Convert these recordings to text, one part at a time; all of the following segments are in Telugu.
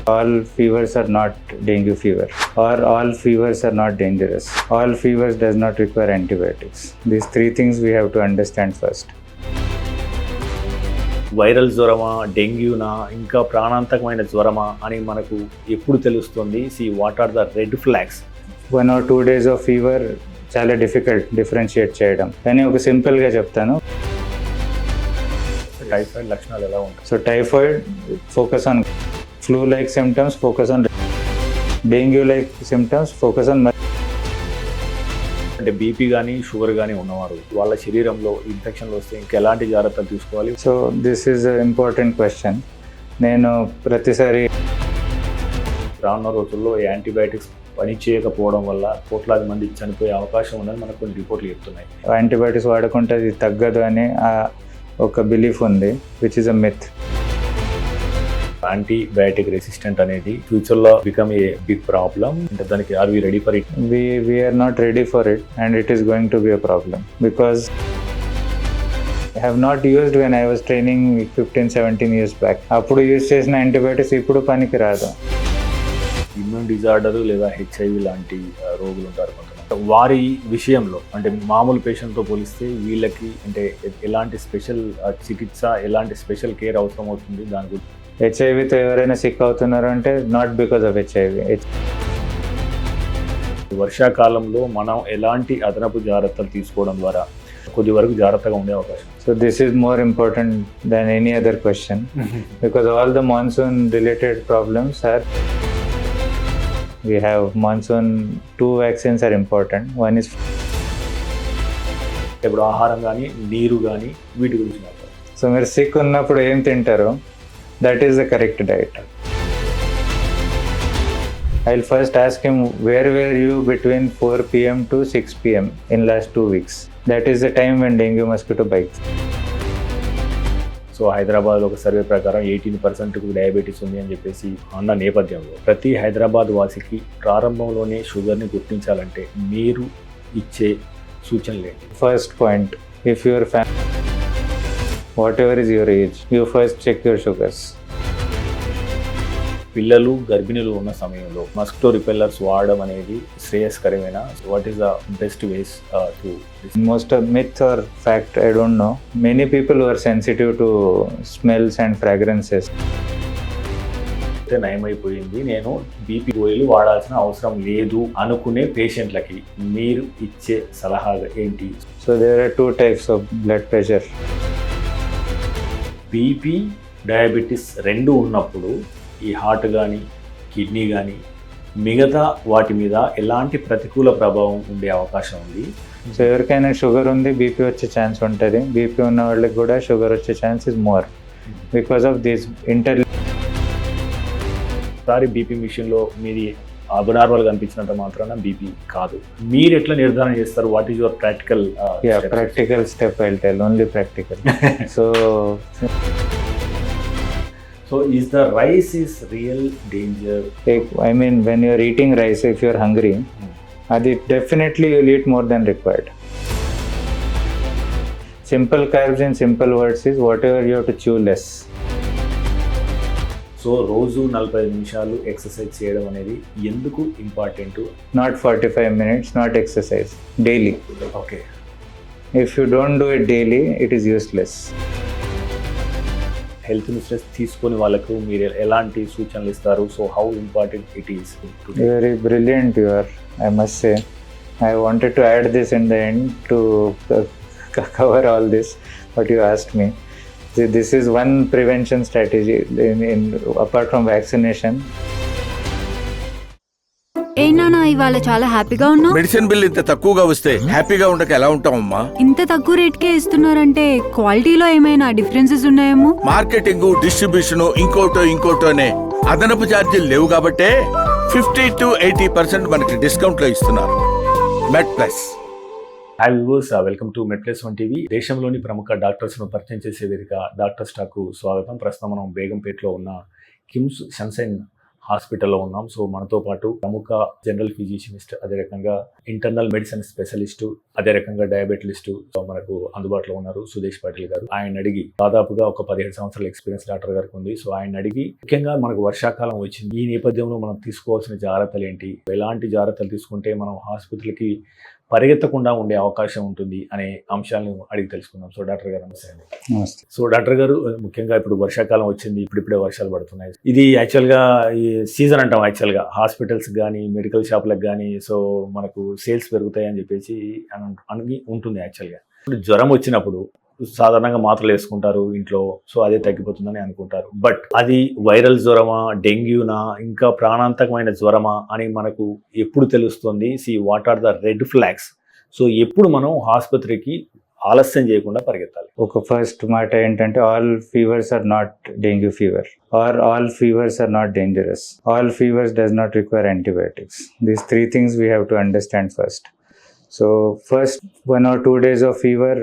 All fevers are not dengue fever, or all fevers are not dangerous. All fevers does not require antibiotics. These three things we have to understand first. Viral జ్వరమా, డెంగ్యూనా, ఇంకా ప్రాణాంతకమైన జ్వరమా అని మనకు ఎప్పుడు తెలుస్తుంది? What are the red flags? 1 or 2 days of fever చాలా డిఫికల్ట్ డిఫరెన్షియేట్ చేయడం, కానీ ఒక సింపుల్గా చెప్తాను. టైఫాయిడ్ లక్షణాలు ఎలా ఉంటాయి? So typhoid focus on flu like symptoms, focus on dengue like symptoms, focus on. అంటే బీపీ కానీ షుగర్ కానీ ఉన్నవారు వాళ్ళ శరీరంలో ఇన్ఫెక్షన్లు వస్తే ఇంకా ఎలాంటి జాగ్రత్తలు తీసుకోవాలి? So this is important question. నేను ప్రతిసారి రానున్న రోజుల్లో యాంటీబయాటిక్స్ పని చేయకపోవడం వల్ల కోట్లాది మంది చనిపోయే అవకాశం ఉందని మనకు కొన్ని రిపోర్ట్లు చెప్తున్నాయి. యాంటీబయాటిక్స్ వాడుకుంటే అది తగ్గదు అని ఒక బిలీఫ్ ఉంది, which is a myth. Antibiotic resistant అనేది ఫ్యూచర్లో బికమ్ ఏ బిగ్ ప్రాబ్లమ్. అంటే దానికి are we ready for it? We are not ready for it, and it is going to be a problem because I have not used when I was training 15-17 years back. అప్పుడు యూజ్ చేసిన యాంటీబయాటిక్స్ ఇప్పుడు పనికి రాదు. ఇమ్యూన్ డిజార్డర్ లేదా హెచ్ఐవి లాంటి రోగులు ఉంటారు కొంతమంది. వారి విషయంలో అంటే మామూలు పేషెంట్తో పోలిస్తే వీళ్ళకి అంటే ఎలాంటి స్పెషల్ చికిత్స, ఎలాంటి స్పెషల్ కేర్ అవసరం అవుతుంది దాని గురించి? హెచ్ఐవితో ఎవరైనా సిక్ అవుతున్నారు అంటే నాట్ బికాస్ ఆఫ్ హెచ్ఐవి. వర్షాకాలంలో మనం ఎలాంటి అదనపు జాగ్రత్తలు తీసుకోవడం ద్వారా కొద్ది వరకు జాగ్రత్తగా ఉండే అవకాశం? So this is more important than any other question because all the monsoon related problems are we have monsoon. 2 vaccines are important. One is ఇప్పుడు ఆహారం కానీ నీరు కానీ వీటి గురించి మాట్లాడాలి. సో మీరు సిక్ ఉన్నప్పుడు ఏం తింటారో that is the correct diet. I will first ask him where you between 4 PM to 6 PM in last 2 weeks. That is the time when dengue mosquito bites. So హైదరాబాద్లో ఒక సర్వే ప్రకారం 18% డయాబెటీస్ ఉంది అని చెప్పేసి అన్న నేపథ్యంలో ప్రతి హైదరాబాద్ వాసికి ప్రారంభంలోనే షుగర్ని గుర్తించాలంటే మీరు ఇచ్చే సూచనలు ఏంటి? First point, if your whatever is your age, you first check your sugars. పిల్లలు గర్భిణులు ఉన్న సమయంలో మస్కిటో రిపెల్లర్స్ వాడడం అనేది శ్రేయస్కరమైన? What is the best ways to? Most of myth or fact, I don't know. Many people who are sensitive to smells and fragrances. నయమైపోయింది, నేను బీపీ గోళీలు వాడాల్సిన అవసరం లేదు అనుకునే పేషెంట్లకి మీరు ఇచ్చే సలహా ఏంటి? So there are 2 types of blood pressure. BP, diabetes రెండు ఉన్నప్పుడు ఈ హార్ట్ కానీ కిడ్నీ కానీ మిగతా వాటి మీద ఎలాంటి ప్రతికూల ప్రభావం ఉండే అవకాశం ఉంది? సో ఎవరికైనా షుగర్ ఉంది, బీపీ వచ్చే ఛాన్స్ ఉంటుంది. బీపీ ఉన్న వాళ్ళకి కూడా షుగర్ వచ్చే chance is more because of this సారి బీపీ మిషన్లో మీది అబ్నార్మల్గా అనిపించినంత మాత్రాన బీపీ కాదు. మీరు ఎట్లా నిర్ధారణ చేస్తారు? What is your practical? Practical step I will tell, only practical. So is the rice is real danger? I mean, when you are eating rice, if you are hungry, definitely you will eat more than required. Simple carbs in simple words is whatever you have to chew less. So రోజు 45 నిమిషాలు ఎక్సర్సైజ్ చేయడం అనేది ఎందుకు important? Not 45 minutes, not exercise, daily. Okay. If you don't do it daily, it is useless. Health insurance తీసుకొని వాళ్ళకు మీరు ఎలాంటి సూచనలు ఇస్తారు? So how important it is? Very brilliant you are, I must say. I wanted to add this in the end to cover all this, what you asked me. This is one prevention strategy apart from vaccination. ఏ నాన్న, ఇవాళ చాలా హ్యాపీగా ఉన్నావు. మెడిసిన్ బిల్ ఇంత తక్కువగా వస్తే హ్యాపీగా ఉండక ఎలా ఉంటామమ్మా? ఇంత తక్కువ రేట్కే ఇస్తున్నారంటే క్వాలిటీలో ఏమైనా డిఫరెన్సెస్ ఉన్నాయేమో? మార్కెటింగ్, డిస్ట్రిబ్యూషన్, ఇంకోటోనే అదనపు ఛార్జీలు లేవు కాబట్టే 50 to 80% మనకి డిస్కౌంట్ లో ఇస్తున్నారు. Med Plus. Hi viewers, welcome to Med Plus 1 TV. దేశంలోని ప్రముఖ డాక్టర్స్ను పరిచయం చేసే వేదిక డాక్టర్ స్టాకు స్వాగతం. ప్రస్తుతం మనం బేగంపేటలో ఉన్న కిమ్స్ సన్షైన్ హాస్పిటల్లో ఉన్నాం. సో మనతో పాటు ప్రముఖ జనరల్ ఫిజిషియనిస్ట్, అదే రకంగా ఇంటర్నల్ మెడిసిన్ స్పెషలిస్టు, అదే రకంగా డయాబెటిలిస్టు మనకు అందుబాటులో ఉన్నారు సుదేష్ పాటిల్ గారు. ఆయన అడిగి దాదాపుగా ఒక 17 సంవత్సరాల ఎక్స్పీరియన్స్ డాక్టర్ గారికి ఉంది. సో ఆయన అడిగి ముఖ్యంగా మనకు వర్షాకాలం వచ్చింది, ఈ నేపథ్యంలో మనం తీసుకోవాల్సిన జాగ్రత్తలు ఏంటి, ఎలాంటి జాగ్రత్తలు తీసుకుంటే మనం హాస్పిటల్కి పరిగెత్తకుండా ఉండే అవకాశం ఉంటుంది అనే అంశాలను అడిగి తెలుసుకుందాం. సో డాక్టర్ గారు నమస్తే అండి. నమస్తే. సో డాక్టర్ గారు, ముఖ్యంగా ఇప్పుడు వర్షాకాలం వచ్చింది, ఇప్పుడిప్పుడే వర్షాలు పడుతున్నాయి. ఇది యాక్చువల్గా ఈ సీజన్ అంటాం. యాక్చువల్గా హాస్పిటల్స్ కానీ మెడికల్ షాపులకు కానీ సో మనకు సేల్స్ పెరుగుతాయి అని చెప్పేసి అని ఉంటుంది. యాక్చువల్గా ఇప్పుడు జ్వరం వచ్చినప్పుడు సాధారణంగా మాత్రలు వేసుకుంటారు ఇంట్లో, సో అదే తగ్గిపోతుందని అనుకుంటారు. బట్ అది వైరల్ జ్వరమా, డెంగ్యూనా, ఇంకా ప్రాణాంతకమైన జ్వరమా అని మనకు ఎప్పుడు తెలుస్తుంది? What are the red flags? So ఎప్పుడు మనం ఆసుపత్రికి ఆలస్యం చేయకుండా పరిగెత్తాలి? ఒక ఫస్ట్ మాట ఏంటంటే, all fevers are not dengue fever are all fevers are not dangerous. All fevers does not require antibiotics. These 3 things we have to understand first. So first 1 or 2 days of fever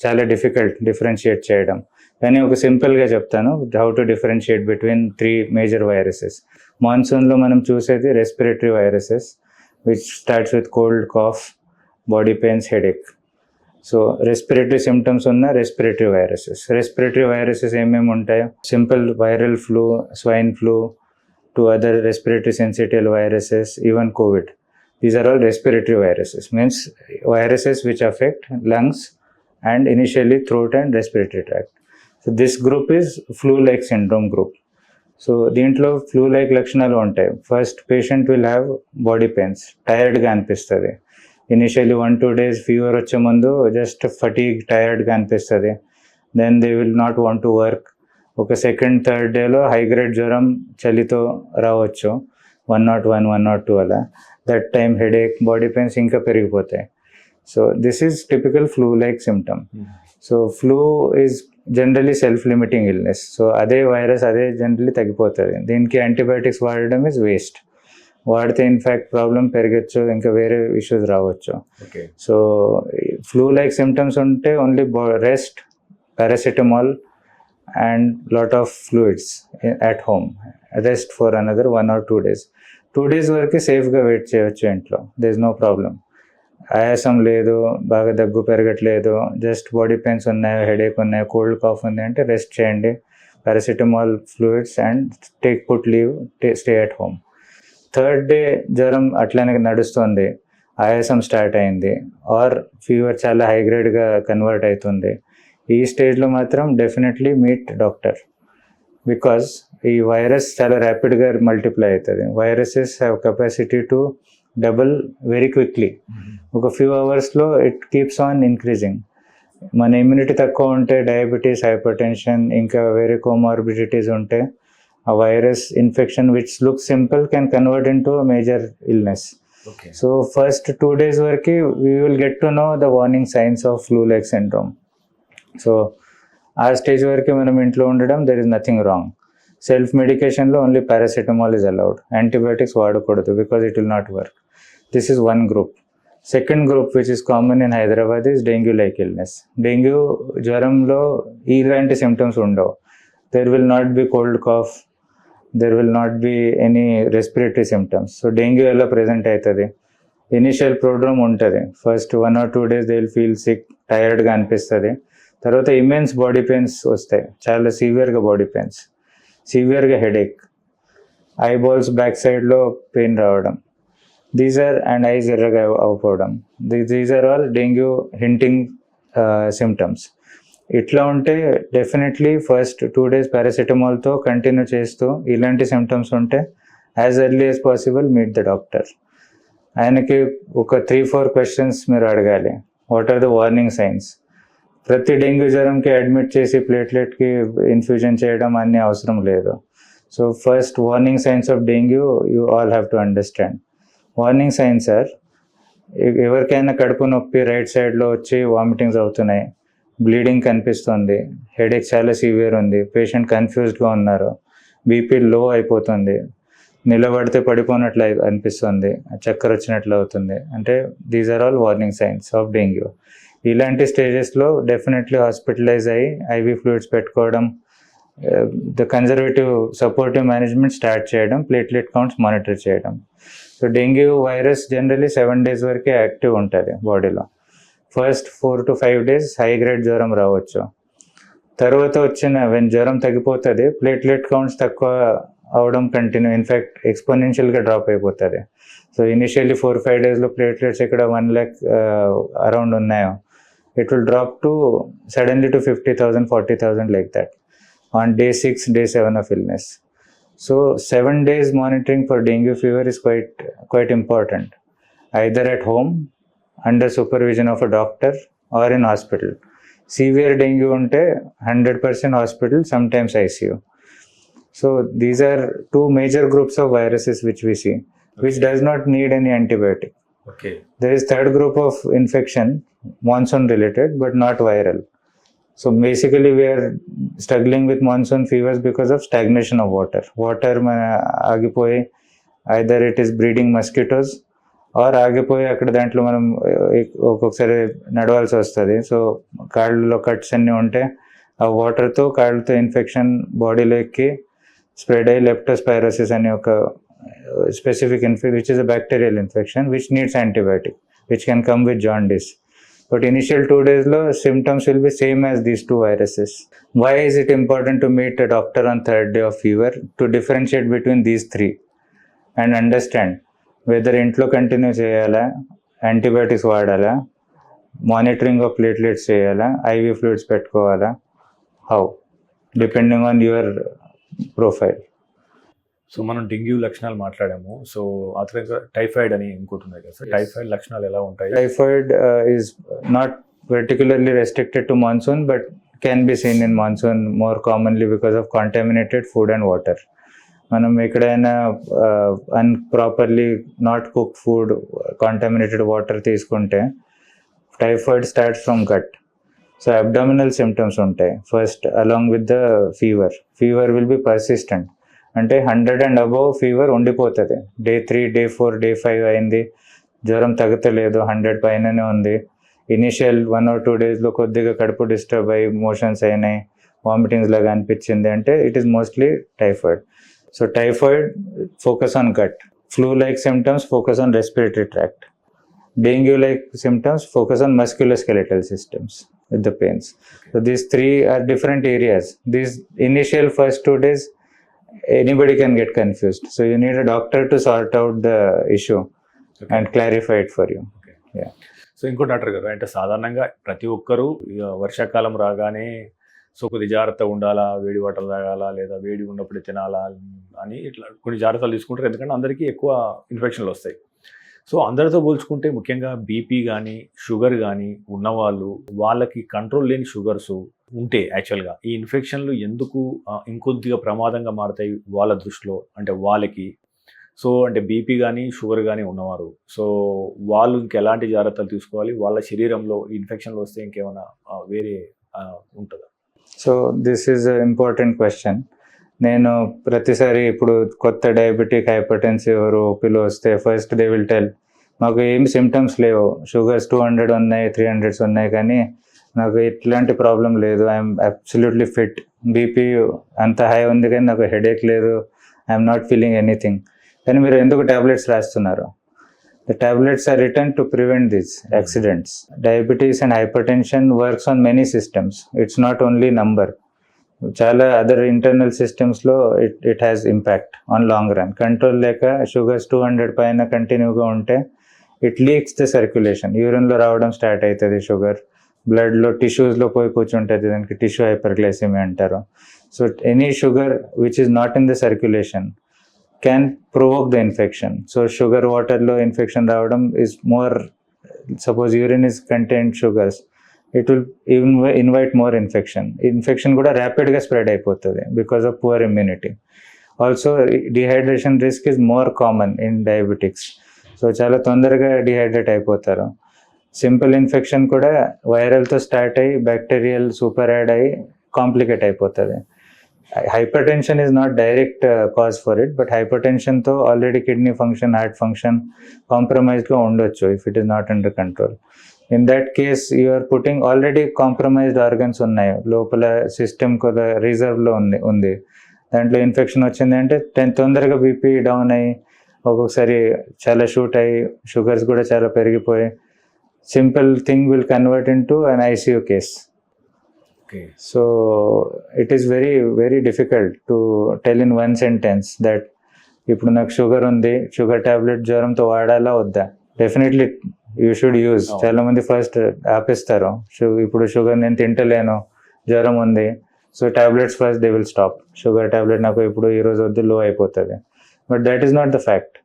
చాలా డిఫికల్ట్ డిఫరెన్షియేట్ చేయడం, కానీ ఒక సింపుల్గా చెప్తాను how to differentiate between 3 major viruses. మాన్సూన్లో మనం చూసేది respiratory viruses which starts with cold, cough, body pains, headache. So respiratory symptoms ఉన్న రెస్పిరేటరీ వైరసెస్ ఏమేమి ఉంటాయో, simple viral flu, swine flu, to other respiratory sensitive viruses, even Covid. These are all respiratory viruses, means viruses which affect lungs and initially throat and respiratory tract. So this group is flu-like syndrome group. So దీంట్లో flu-like లక్షణాలు ఉంటాయి. First patient will have body pains, టైర్డ్గా అనిపిస్తుంది. ఇనిషియలీ 1-2 days ఫీవర్ వచ్చే ముందు జస్ట్ ఫటీగ్, టైర్డ్గా అనిపిస్తుంది. Then they will not want to work. ఒక సెకండ్, థర్డ్ డేలో హైగ్రేడ్ జ్వరం చలితో రావచ్చు, 101, 102 అలా. That time headache, body pains ఇంకా పెరిగిపోతాయి. So this is typical flu like symptom. So flu is generally self limiting illness. So అదే వైరస్ అదే జనరలీ తగ్గిపోతుంది. దీనికి యాంటీబయాటిక్స్ వాడడం ఈజ్ వేస్ట్. వాడితే ఇన్ఫ్యాక్ట్ ప్రాబ్లం పెరగచ్చు, ఇంకా వేరే ఇష్యూస్ రావచ్చు. సో ఫ్లూ లైక్ సిమ్టమ్స్ ఉంటే only rest, paracetamol and lot of fluids at home, rest for another 1 or 2 days. 2 days వరకు సేఫ్గా వెయిట్ చేయవచ్చు ఇంట్లో, దేర్ ఇస్ నో ప్రాబ్లం. ఆయాసం లేదు, బాగా దగ్గు పెరగట్లేదు, జస్ట్ బాడీ పెయిన్స్ ఉన్నాయి, హెడేక్ ఉన్నాయి, కోల్డ్ కాఫ్ ఉంది అంటే రెస్ట్ చేయండి, paracetamol, fluids and put leave, stay at home. Third day జ్వరం అట్లనే నడుస్తుంది, ఆయాసం స్టార్ట్ అయింది, ఆర్ ఫీవర్ చాలా హైగ్రేడ్గా కన్వర్ట్ అవుతుంది, ఈ స్టేజ్లో మాత్రం డెఫినెట్లీ మీట్ డాక్టర్. బికాజ్ ఈ వైరస్ చాలా ర్యాపిడ్గా మల్టిప్లై అవుతుంది. Viruses have capacity to double very quickly. ఒక ఫ్యూ అవర్స్లో ఇట్ కీప్స్ ఆన్ ఇంక్రీజింగ్. మన ఇమ్యూనిటీ తక్కువ ఉంటే డయాబెటీస్, హైపర్ టెన్షన్, ఇంకా వేరే కోమార్బిడిటీస్ ఉంటే ఆ virus infection which look simple can convert into major illness. So first 2 days వరకు we will get to know the warning signs of flu like syndrome. So ఆ స్టేజ్ వరకు మనం ఇంట్లో ఉండడం, there is nothing wrong. Self మెడికేషన్లో only paracetamol is allowed, antibiotics వాడకూడదు because it will not work. This is one group. Second group which is common in Hyderabad is dengue like illness. Dengue జ్వరంలో ఇలాంటి సిమ్టమ్స్ ఉండవు. There will not be cold cough, there will not be any respiratory symptoms. So dengue ఎలా ప్రెజెంట్ అవుతుంది? ఇనిషియల్ ప్రోడ్రోమ్ ఉంటుంది. First 1 or 2 days they will feel sick, టైర్డ్గా అనిపిస్తుంది. తర్వాత ఇమెన్స్ బాడీ పెయిన్స్ వస్తాయి, చాలా సివియర్గా బాడీ పెయిన్స్, సివియర్గా హెడేక్, ఐబాల్స్ బ్యాక్ సైడ్లో పెయిన్ రావడం, దీస్ ఆర్ అండ్ ఐస్ ఎర్రగా అవ్వకపోవడం, these are all dengue hinting symptoms. ఇట్లా ఉంటే డెఫినెట్లీ ఫస్ట్ 2 days పారాసిటమాల్తో కంటిన్యూ చేస్తూ ఇలాంటి సిమ్టమ్స్ ఉంటే as early as possible meet the doctor. ఆయనకి ఒక 3-4 questions మీరు అడగాలి. What are the warning signs? ప్రతి డెంగ్యూ జ్వరంకి అడ్మిట్ చేసి ప్లేట్లెట్కి ఇన్ఫ్యూజన్ చేయడం అన్నీ అవసరం లేదు. So first warning signs of dengue you all have to understand. Warning signs are, ఎవరికైనా కడుపు నొప్పి రైట్ సైడ్లో వచ్చి వామిటింగ్స్ అవుతున్నాయి, బ్లీడింగ్ కనిపిస్తుంది, హెడేక్ చాలా సివియర్ ఉంది, పేషెంట్ కన్ఫ్యూజ్డ్గా ఉన్నారు, బీపీ లో అయిపోతుంది, నిలబడితే పడిపోయినట్లు అనిపిస్తుంది, చక్కెర వచ్చినట్లు అవుతుంది అంటే these are all warning signs of dengue. ఇలాంటి స్టేజెస్లో డెఫినెట్లీ హాస్పిటలైజ్ అయ్యి ఐవీ ఫ్లూయిడ్స్ పెట్టుకోవడం, the conservative supportive management start చేయడం, ప్లేట్లెట్ కౌంట్స్ మానిటర్ చేయడం. So dengue virus generally 7 days వరకే యాక్టివ్ ఉంటుంది బాడీలో. First 4 to 5 days high grade జ్వరం రావచ్చు. తర్వాత వెన్ జ్వరం తగ్గిపోతుంది, ప్లేట్లెట్ కౌంట్స్ తక్కువ అవడం కంటిన్యూ, ఇన్ఫ్యాక్ట్ ఎక్స్పోనెన్షియల్గా డ్రాప్ అయిపోతుంది. సో ఇనిషియల్లీ 4-5 daysలో ప్లేట్లెట్స్ ఇక్కడ 1 lakh అరౌండ్ ఉన్నాయో, it will drop to suddenly to 50,000, 40,000 like that on day 6, day 7 of illness. So 7 days monitoring for dengue fever is quite important, either at home under supervision of a doctor or in hospital. Severe dengue unte 100% hospital, sometimes ICU. So these are two major groups of viruses which we see, which does not need any antibiotic. Okay. There is third group of infection, monsoon related but not viral. So basically we are struggling with monsoon fevers because of stagnation of water. Water ఆగిపోయి either it is breeding mosquitoes or ఆగిపోయి అక్కడ దాంట్లో మనం ఒక్కొక్కసారి నడవాల్సి వస్తుంది. సో కాళ్ళలో కట్స్ అన్నీ ఉంటే ఆ వాటర్తో కాళ్ళతో ఇన్ఫెక్షన్ బాడీలో ఎక్కి స్ప్రెడ్ అయ్యి లెప్టోస్పైరోసిస్ అనే ఒక specific infection, which is a bacterial infection, which needs antibiotic, which can come with jaundice. But initial 2 days lo symptoms will be same as these two viruses. Why is it important to meet a doctor on 3rd day of fever? To differentiate between these three and understand whether intlo continue cheyala, antibiotics vaadala, monitoring of platelets cheyala, IV fluids pettukovala, how, depending on your profile. So మనం డెంగ్యూ లక్షణాలు మాట్లాడాము. సో ఆ తర్వాత టైఫాయిడ్ అని ఇంకోటి ఉన్నాయి కదా సార్, టైఫాయిడ్ లక్షణాలు ఎలా ఉంటాయి? Typhoid is not particularly restricted to monsoon, but can be seen in monsoon more commonly because of contaminated food and water. మనం ఎక్కడైనా unproperly not cook food, contaminated water తీసుకుంటే typhoid starts from gut. So abdominal symptoms ఉంటాయి first, along with the fever will be persistent. అంటే 100 and above ఫీవర్ ఉండిపోతుంది. day 3, day 4, day 5 అయింది, జ్వరం తగ్గలేదు, 100 పైననే ఉంది. ఇనిషియల్ 1 or 2 daysలో కొద్దిగా కడుపు డిస్టర్బ్ అయ్యి మోషన్స్ అయినాయి, వామిటింగ్స్ లాగా అనిపించింది అంటే it is mostly typhoid. So typhoid focus on gut, flu like symptoms focus on respiratory tract, dengue like symptoms focus on musculoskeletal systems with the pains. So these three are different areas. These initial first 2 days anybody can get confused, so you need a doctor to sort out the issue and clarify it for you. Yeah. So ఇంకో డాక్టర్ గారు, అంటే సాధారణంగా ప్రతి ఒక్కరూ వర్షాకాలం రాగానే సో కొద్ది జాగ్రత్త ఉండాలా, వేడి వాటర్ తాగాలా, లేదా వేడి ఉన్నప్పుడు తినాలా అని ఇట్లా కొన్ని జాగ్రత్తలు తీసుకుంటారు, ఎందుకంటే అందరికీ ఎక్కువ ఇన్ఫెక్షన్లు వస్తాయి. సో అందరితో పోల్చుకుంటే ముఖ్యంగా బీపీ కానీ షుగర్ కానీ ఉన్నవాళ్ళు, వాళ్ళకి కంట్రోల్ లేని షుగర్స్ ఉంటే యాక్చువల్గా ఈ ఇన్ఫెక్షన్లు ఎందుకు ఇంకొద్దిగా ప్రమాదంగా మారుతాయి వాళ్ళ దృష్టిలో, అంటే వాళ్ళకి. సో అంటే బీపీ కానీ షుగర్ కానీ ఉన్నవారు, సో వాళ్ళు ఇంకెలాంటి జాగ్రత్తలు తీసుకోవాలి, వాళ్ళ శరీరంలో ఇన్ఫెక్షన్లు వస్తే ఇంకేమైనా వేరే ఉంటుందా? So this is a important question. నేను ప్రతిసారి ఇప్పుడు కొత్త డయాబెటిక్, హైపర్టెన్సివ్ ఓపీలో వస్తే ఫస్ట్ దే విల్ టెల్, మాకు ఏం సిమ్టమ్స్ లేవు, షుగర్స్ 200 ఉన్నాయి, 300s ఉన్నాయి, కానీ నాకు ఎట్లాంటి ప్రాబ్లం లేదు, ఐఎమ్ అబ్సల్యూట్లీ ఫిట్. బీపీ అంత హై ఉంది కానీ నాకు హెడేక్ లేదు, ఐఎమ్ నాట్ ఫీలింగ్ ఎనీథింగ్. కానీ మీరు ఎందుకు ట్యాబ్లెట్స్ రాస్తున్నారు? The tablets are written to prevent these accidents. Diabetes and hypertension works on many systems. It's not only number. చాలా అదర్ ఇంటర్నల్ సిస్టమ్స్లో it has impact on long run. Control లేక షుగర్స్ 200 పైన కంటిన్యూగా ఉంటే ఇట్ లీక్స్ ద సర్క్యులేషన్, యూరిన్లో రావడం స్టార్ట్ అవుతుంది షుగర్, బ్లడ్లో టిష్యూస్లో పోయి కూర్చుంటుంది, దానికి టిష్యూ హైపర్గ్లైసిమియా అంటారు. So any sugar which is not in the circulation can provoke the infection. So sugar వాటర్లో ఇన్ఫెక్షన్ రావడం is more, suppose urine is contain sugars, it will invite more infection. Infection కూడా ర్యాపిడ్గా స్ప్రెడ్ అయిపోతుంది because of poor immunity. Also dehydration risk is more common in diabetics. So చాలా తొందరగా డిహైడ్రేట్ అయిపోతారు. సింపుల్ ఇన్ఫెక్షన్ కూడా వైరల్తో స్టార్ట్ అయ్యి బ్యాక్టీరియల్ సూపర్ యాడ్ అయ్యి కాంప్లికేట్ అయిపోతుంది. Hyper tension is not direct cause for it, but హైపర్ టెన్షన్తో already kidney function, heart function కాంప్రమైజ్గా ఉండొచ్చు if it is not under control. In that case you are putting already compromised organs ఉన్నాయి, లోపల సిస్టమ్ కూడా రిజర్వ్లో ఉంది. దాంట్లో ఇన్ఫెక్షన్ వచ్చింది అంటే తొందరగా బీపీ డౌన్ అయ్యి ఒక్కొక్కసారి చాలా షూట్ అయ్యి షుగర్స్ కూడా చాలా పెరిగిపోయి simple thing will convert in to an ICU case. Okay. So it is very very difficult to tell in one sentence that ఇప్పుడు నాకు షుగర్ ఉంది, షుగర్ టాబ్లెట్ జ్వరంతో వాడాలా వద్దా. Definitely you should use. చాలా మంది ఫస్ట్ ఆపేస్తారు, ఇప్పుడు షుగర్ నేను తింటలేను, జ్వరం ఉంది, so tablets first they will stop. Sugar tablet నాకు ఇప్పుడు ఈరోజు వద్దు, లో అయిపోతుంది. But that is not the fact.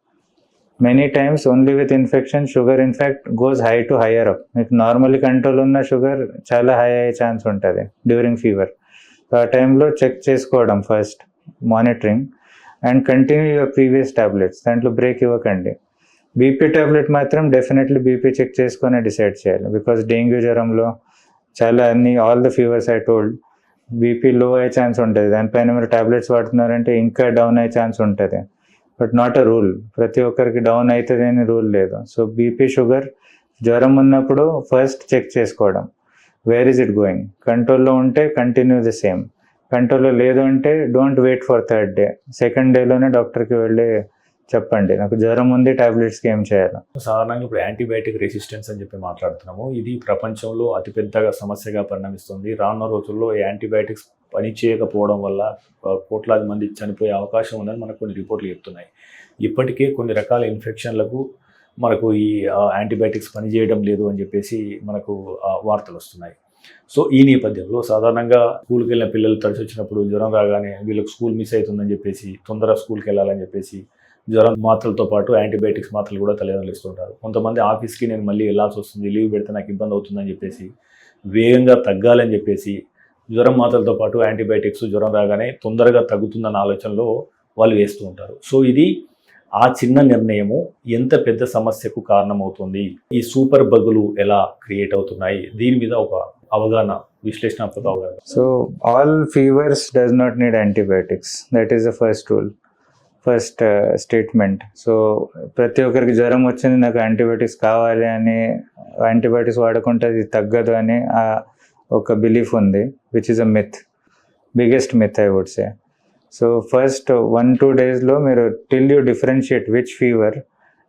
Many times only with infection sugar in fact goes high to higher up. మీకు నార్మల్లీ కంట్రోల్ ఉన్న షుగర్ చాలా హై అయ్యే ఛాన్స్ ఉంటుంది డ్యూరింగ్ ఫీవర్. సో ఆ టైంలో చెక్ చేసుకోవడం first, monitoring, and continue your previous tablets. దాంట్లో బ్రేక్ ఇవ్వకండి. బీపీ టాబ్లెట్ మాత్రం డెఫినెట్లీ బీపీ చెక్ చేసుకొని డిసైడ్ చేయాలి. బికాస్ డెంగ్యూ జ్వరంలో చాలా all the fevers I told BP లో అయ్యే ఛాన్స్ ఉంటుంది. దానిపైన మీరు టాబ్లెట్స్ వాడుతున్నారంటే ఇంకా డౌన్ అయ్యే ఛాన్స్ ఉంటుంది. బట్ నాట్ అ రూల్, ప్రతి ఒక్కరికి డౌన్ అవుతుంది అని రూల్ లేదు. సో బీపీ షుగర్ జ్వరం ఉన్నప్పుడు ఫస్ట్ చెక్ చేసుకోవడం, వేర్ ఈజ్ ఇట్ గోయింగ్. కంట్రోల్లో ఉంటే కంటిన్యూ ద సేమ్, కంట్రోల్లో లేదు అంటే don't wait for third day, second డేలోనే డాక్టర్కి వెళ్ళి చెప్పండి నాకు జ్వరం ఉంది, టాబ్లెట్స్కి ఏం చేయాలి. సాధారణంగా ఇప్పుడు యాంటీబయాటిక్ రెసిస్టెన్స్ అని చెప్పి మాట్లాడుతున్నాము. ఇది ప్రపంచంలో అతిపెద్దగా సమస్యగా పరిణమిస్తుంది. రానున్న రోజుల్లో యాంటీబయాటిక్స్ పని చేయకపోవడం వల్ల కోట్లాది మంది చనిపోయే అవకాశం ఉందని మనకు కొన్ని రిపోర్ట్లు చెప్తున్నాయి. ఇప్పటికే కొన్ని రకాల ఇన్ఫెక్షన్లకు మనకు ఈ యాంటీబయాటిక్స్ పనిచేయడం లేదు అని చెప్పేసి మనకు వార్తలు వస్తున్నాయి. సో ఈ నేపథ్యంలో సాధారణంగా స్కూల్కి వెళ్ళిన పిల్లలు తడిసి వచ్చినప్పుడు జ్వరం రాగానే వీళ్ళకి స్కూల్ మిస్ అవుతుందని చెప్పేసి తొందరగా స్కూల్కి వెళ్ళాలని చెప్పేసి జ్వరం మాత్రలతో పాటు యాంటీబయాటిక్స్ మాత్రలు కూడా తల్లిదండ్రులు ఇస్తుంటారు. కొంతమంది ఆఫీస్కి నేను మళ్ళీ వెళ్ళాల్సి వస్తుంది, లీవ్ పెడితే నాకు ఇబ్బంది అవుతుందని చెప్పేసి వేగంగా తగ్గాలని చెప్పేసి జ్వరం మాత్రలతో పాటు యాంటీబయాటిక్స్ జ్వరం రాగానే తొందరగా తగ్గుతుందన్న ఆలోచనలో వాళ్ళు వేస్తూ ఉంటారు. సో ఇది ఆ చిన్న నిర్ణయము ఎంత పెద్ద సమస్యకు కారణమవుతుంది, ఈ సూపర్ బగ్గులు ఎలా క్రియేట్ అవుతున్నాయి, దీని మీద ఒక అవగాహన, విశ్లేషణాత్మక అవగాహన. So all fevers does not need antibiotics, that is the first rule, first statement. So ప్రతి ఒక్కరికి జ్వరం వచ్చింది నాకు యాంటీబయాటిక్స్ కావాలి అని, యాంటీబయాటిక్స్ వాడుకుంటే అది తగ్గదు అని ఒక బిలీఫ్ ఉంది, which is a myth, biggest myth I would say. So first 1-2 డేస్లో మీరు till you differentiate which fever,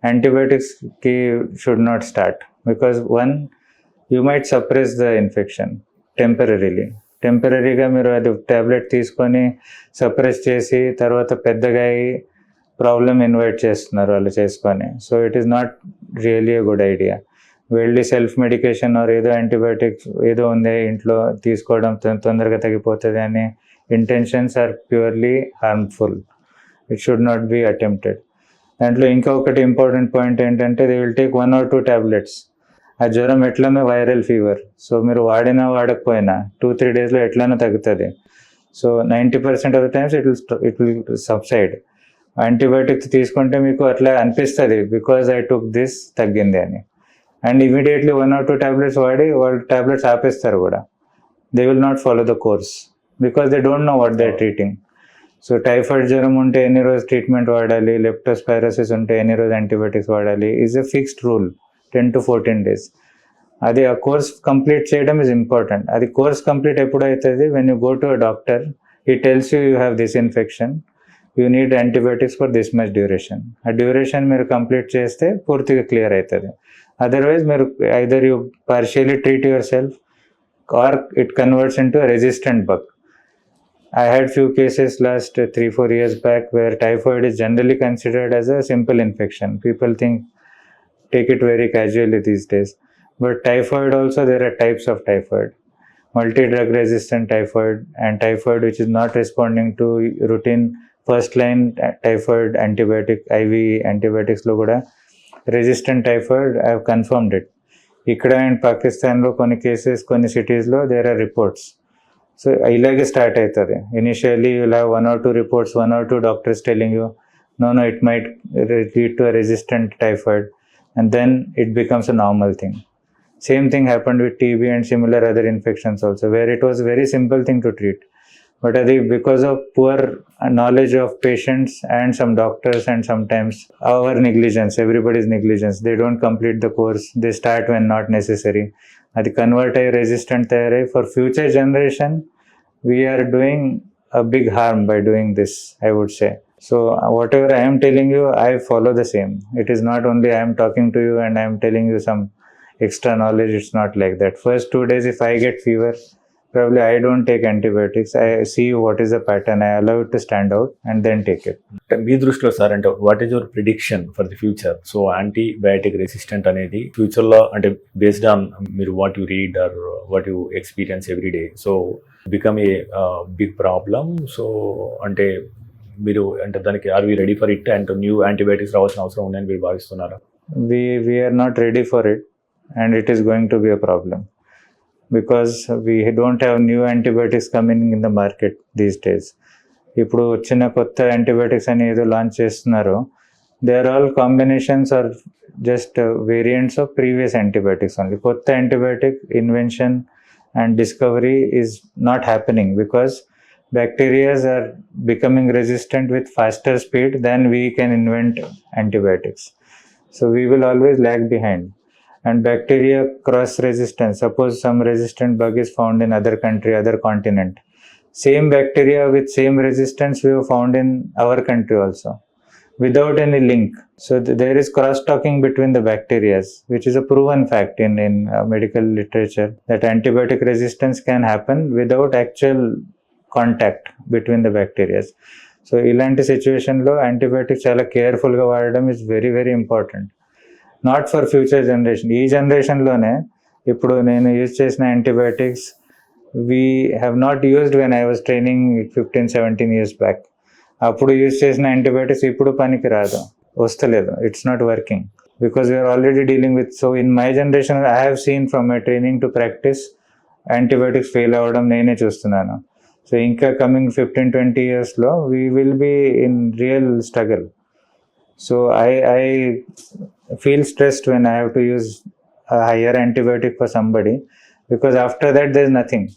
యాంటీబయాటిక్స్కి should not start. Because one, you might suppress the infection టెంపరీగా మీరు అది ట్యాబ్లెట్ తీసుకొని సప్రెస్ చేసి తర్వాత పెద్దగా అయ్యి ప్రాబ్లమ్ ఇన్వైట్ చేస్తున్నారు వాళ్ళు చేసుకొని. So it is not really a good idea. వెళ్ళి సెల్ఫ్ మెడికేషన్ ఆర్ ఏదో యాంటీబయాటిక్స్ ఏదో ఉంది ఇంట్లో తీసుకోవడం తొందరగా తగ్గిపోతుంది అని intentions are purely harmful. It should not be attempted. దాంట్లో ఇంకా ఒకటి ఇంపార్టెంట్ పాయింట్ ఏంటంటే they will take 1 or 2 tablets. ఆ జ్వరం ఎట్లనో వైరల్ ఫీవర్, సో మీరు వాడినా వాడకపోయినా 2-3 డేస్లో ఎట్లనో తగ్గుతుంది. So 90% of the times it will subside. Antibiotics తీసుకుంటే మీకు అట్లా అనిపిస్తుంది బికాజ్ ఐ టుక్ దిస్ తగ్గింది అని, అండ్ ఇమీడియట్లీ 1 or 2 tablets వాడి వాళ్ళు టాబ్లెట్స్ ఆపేస్తారు కూడా. They will not follow the course because they don't know what they are treating. So typhoid జ్వరం ఉంటే ఎన్ని రోజు ట్రీట్మెంట్ వాడాలి, లెప్టోస్పైరోసిస్ ఉంటే ఎన్ని రోజు యాంటీబయాటిక్స్ వాడాలి is a fixed rule, 10 to 14 days. అది ఆ కోర్స్ కంప్లీట్ చేయడం ఈజ్ ఇంపార్టెంట్. అది కోర్స్ కంప్లీట్ ఎప్పుడు అవుతుంది, when you go to a doctor, he tells you have this infection, you need antibiotics for this much duration. ఆ డ్యూరేషన్ మీరు కంప్లీట్ చేస్తే పూర్తిగా క్లియర్ అవుతుంది. అదర్వైజ్ మీరు either you partially treat yourself or it converts into resistant bug. I had few cases last 3-4 years back where typhoid is generally considered as a simple infection. People take it very casually these days. But typhoid also, there are types of typhoid. Multi-drug resistant typhoid and typhoid which is not responding to routine first line typhoid antibiotic, IV antibiotics lo kuda resistant typhoid, I have confirmed it. Ikkada in Pakistan lo konni cases, konni cities lo there are reports. So ఇలాగే స్టార్ట్ అవుతుంది. Initially you have 1 or 2 reports, 1 or 2 doctors telling you, no, it might lead to a resistant typhoid, and then it becomes a normal thing. Same thing happened with TB and similar other infections also, where it was very simple thing to treat. But అది because of poor knowledge of patients and some doctors and sometimes our negligence, everybody's negligence. They don't complete the course. They start when not necessary. అది కన్వర్ట్ అయ్యి రెసిస్టెంట్ తయారై for future generation we are doing a big harm by doing this, I would say. So whatever I am telling you, I follow the same. It is not only I am talking to you and I am telling you some extra knowledge. It's not like that. First 2 days if I get fever, probably I don't take antibiotics. I see what is the pattern. I allow it to stand out and then take it. అంటే మీ దృష్టిలో సార్ అంటే what is your prediction for the future? So antibiotic resistant అనేది ఫ్యూచర్లో అంటే బేస్డ్ ఆన్ మీరు what you read or what you experience every day, so become a big problem. So అంటే మీరు అంటే దానికి are we ready for it and new antibiotics రావాల్సిన అవసరం ఉందని మీరు భావిస్తున్నారా? We are not ready for it and it is going to be a problem because we don't have new antibiotics coming in the market these days. ఇప్పుడు వచ్చిన కొత్త యాంటీబయాటిక్స్ అని ఏదో లాంచ్ చేస్తున్నారు, they are all combinations are just variants of previous antibiotics only. కొత్త antibiotic invention and discovery is not happening because bacterias are becoming resistant with faster speed than we can invent antibiotics. So we will always lag behind. And bacteria cross resistance. Suppose some resistant bug is found in other country, other continent. Same bacteria with same resistance we have found in our country also, without any link. So there is cross-talking between the bacteria, which is a proven fact in medical literature, that antibiotic resistance can happen without actual contact between the bacterias. So ఇలాంటి సిచ్యువేషన్లో యాంటీబయాటిక్స్ చాలా కేర్ఫుల్గా వాడడం is very very important. Not for future generation. ఈ జనరేషన్లోనే ఇప్పుడు నేను యూజ్ చేసిన antibiotics we have not used when I was training 15-17 years back. అప్పుడు యూజ్ చేసిన యాంటీబయాటిక్స్ ఇప్పుడు పనికి రాదు, వస్తలేదు, it's not working because we're already dealing with. So in my generation I have seen from my training to practice antibiotics fail అవ్వడం నేనే చూస్తున్నాను. సో ఇంకా కమింగ్ 15-20 yearsలో we will be in real struggle. So I feel stressed when I have to use higher antibiotic for somebody because after that there is nothing.